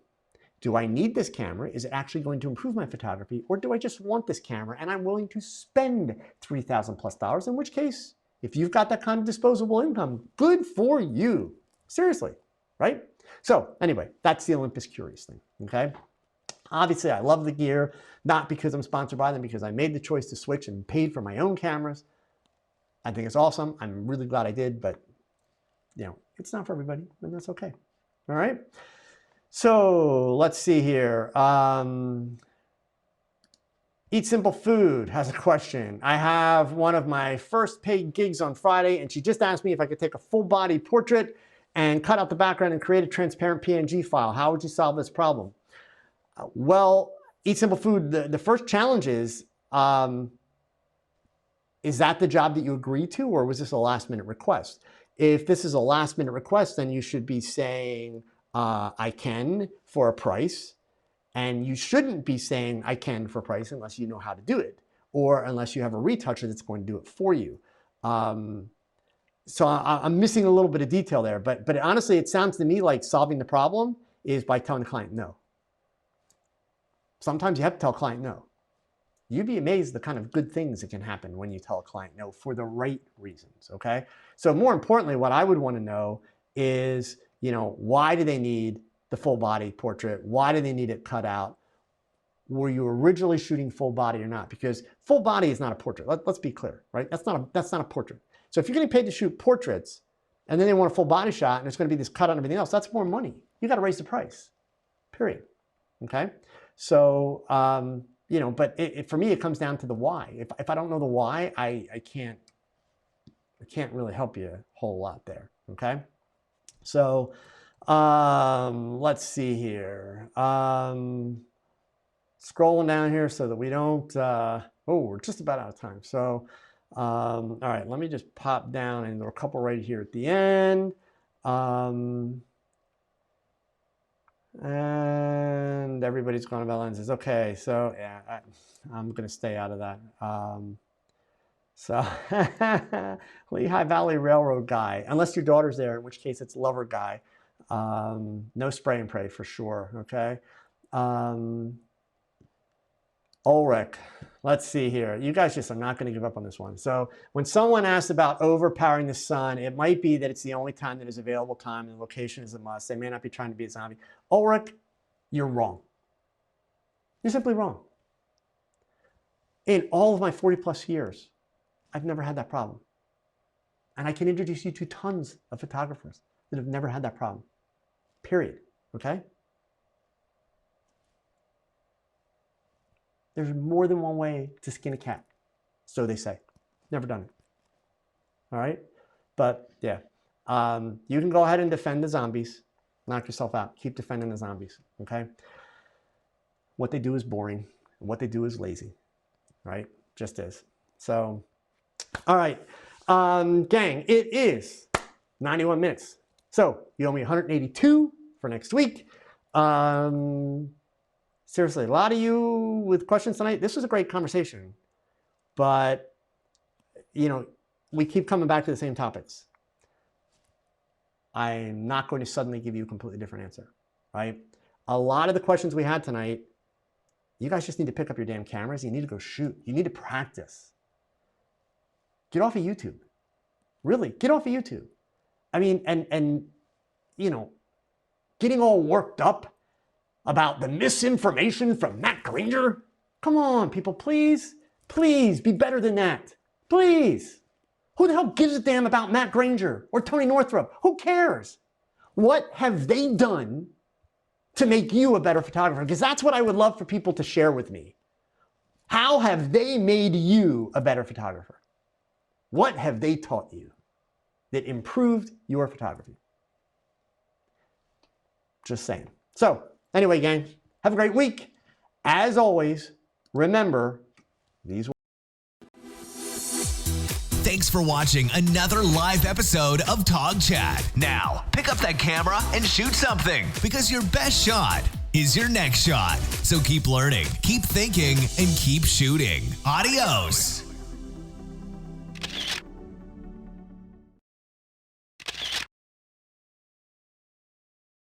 Do I need this camera? Is it actually going to improve my photography? Or do I just want this camera and I'm willing to spend $3,000+? In which case, if you've got that kind of disposable income, good for you. Seriously, right? So anyway, that's the Olympus Curious thing, okay? Obviously, I love the gear, not because I'm sponsored by them, because I made the choice to switch and paid for my own cameras. I think it's awesome. I'm really glad I did, but it's not for everybody, and that's okay. All right. So let's see here. Eat Simple Food has a question. I have one of my first paid gigs on Friday, and she just asked me if I could take a full body portrait and cut out the background and create a transparent PNG file. How would you solve this problem? Well, Eat Simple Food, the first challenge is that the job that you agreed to, or was this a last minute request? If this is a last minute request, then you should be saying, I can for a price. And you shouldn't be saying, I can for a price unless you know how to do it, or unless you have a retoucher that's going to do it for you. So I'm missing a little bit of detail there, but honestly, it sounds to me like solving the problem is by telling the client no. Sometimes you have to tell a client no. You'd be amazed the kind of good things that can happen when you tell a client no for the right reasons, okay? So more importantly, what I would want to know is, why do they need the full body portrait? Why do they need it cut out? Were you originally shooting full body or not? Because full body is not a portrait. Let's be clear, right? That's not a portrait. So if you're getting paid to shoot portraits and then they want a full body shot and it's going to be this cut on everything else, that's more money. You got to raise the price, period, okay? So, but for me, it comes down to the why. If I don't know the why, I can't really help you a whole lot there, okay? So, let's see here. Scrolling down here so that we don't, we're just about out of time. So, all right, let me just pop down, and there are a couple right here at the end. And everybody's gone about lenses. Okay, so yeah, I'm going to stay out of that. So Lehigh Valley Railroad guy, unless your daughter's there, in which case it's lover guy. No spray and pray for sure, okay? Ulrich, let's see here. You guys just are not going to give up on this one. So when someone asks about overpowering the sun, it might be that it's the only time that is available time and the location is a must. They may not be trying to be a zombie. Ulrich, you're wrong. You're simply wrong. In all of my 40 plus years, I've never had that problem. And I can introduce you to tons of photographers that have never had that problem. Period. Okay? There's more than one way to skin a cat. So they say. Never done it. All right? But yeah, you can go ahead and defend the zombies. Knock yourself out. Keep defending the zombies. Okay? What they do is boring. And what they do is lazy. Right? Just is. So, all right. Gang, it is 91 minutes. So you owe me 182 for next week. Seriously, a lot of you with questions tonight. This was a great conversation, but you know, we keep coming back to the same topics. I'm not going to suddenly give you a completely different answer, right? A lot of the questions we had tonight, you guys just need to pick up your damn cameras. You need to go shoot. You need to practice. Get off of YouTube. Really, get off of YouTube. I mean, and you know, getting all worked up about the misinformation from Matt Granger. Come on, people, please, please be better than that. Please. Who the hell gives a damn about Matt Granger or Tony Northrup? Who cares? What have they done to make you a better photographer? Because that's what I would love for people to share with me. How have they made you a better photographer? What have they taught you that improved your photography? Just saying. So, anyway, gang, have a great week. As always, remember these. Thanks for watching another live episode of TogChat. Now, pick up that camera and shoot something, because your best shot is your next shot. So keep learning, keep thinking, and keep shooting. Adios.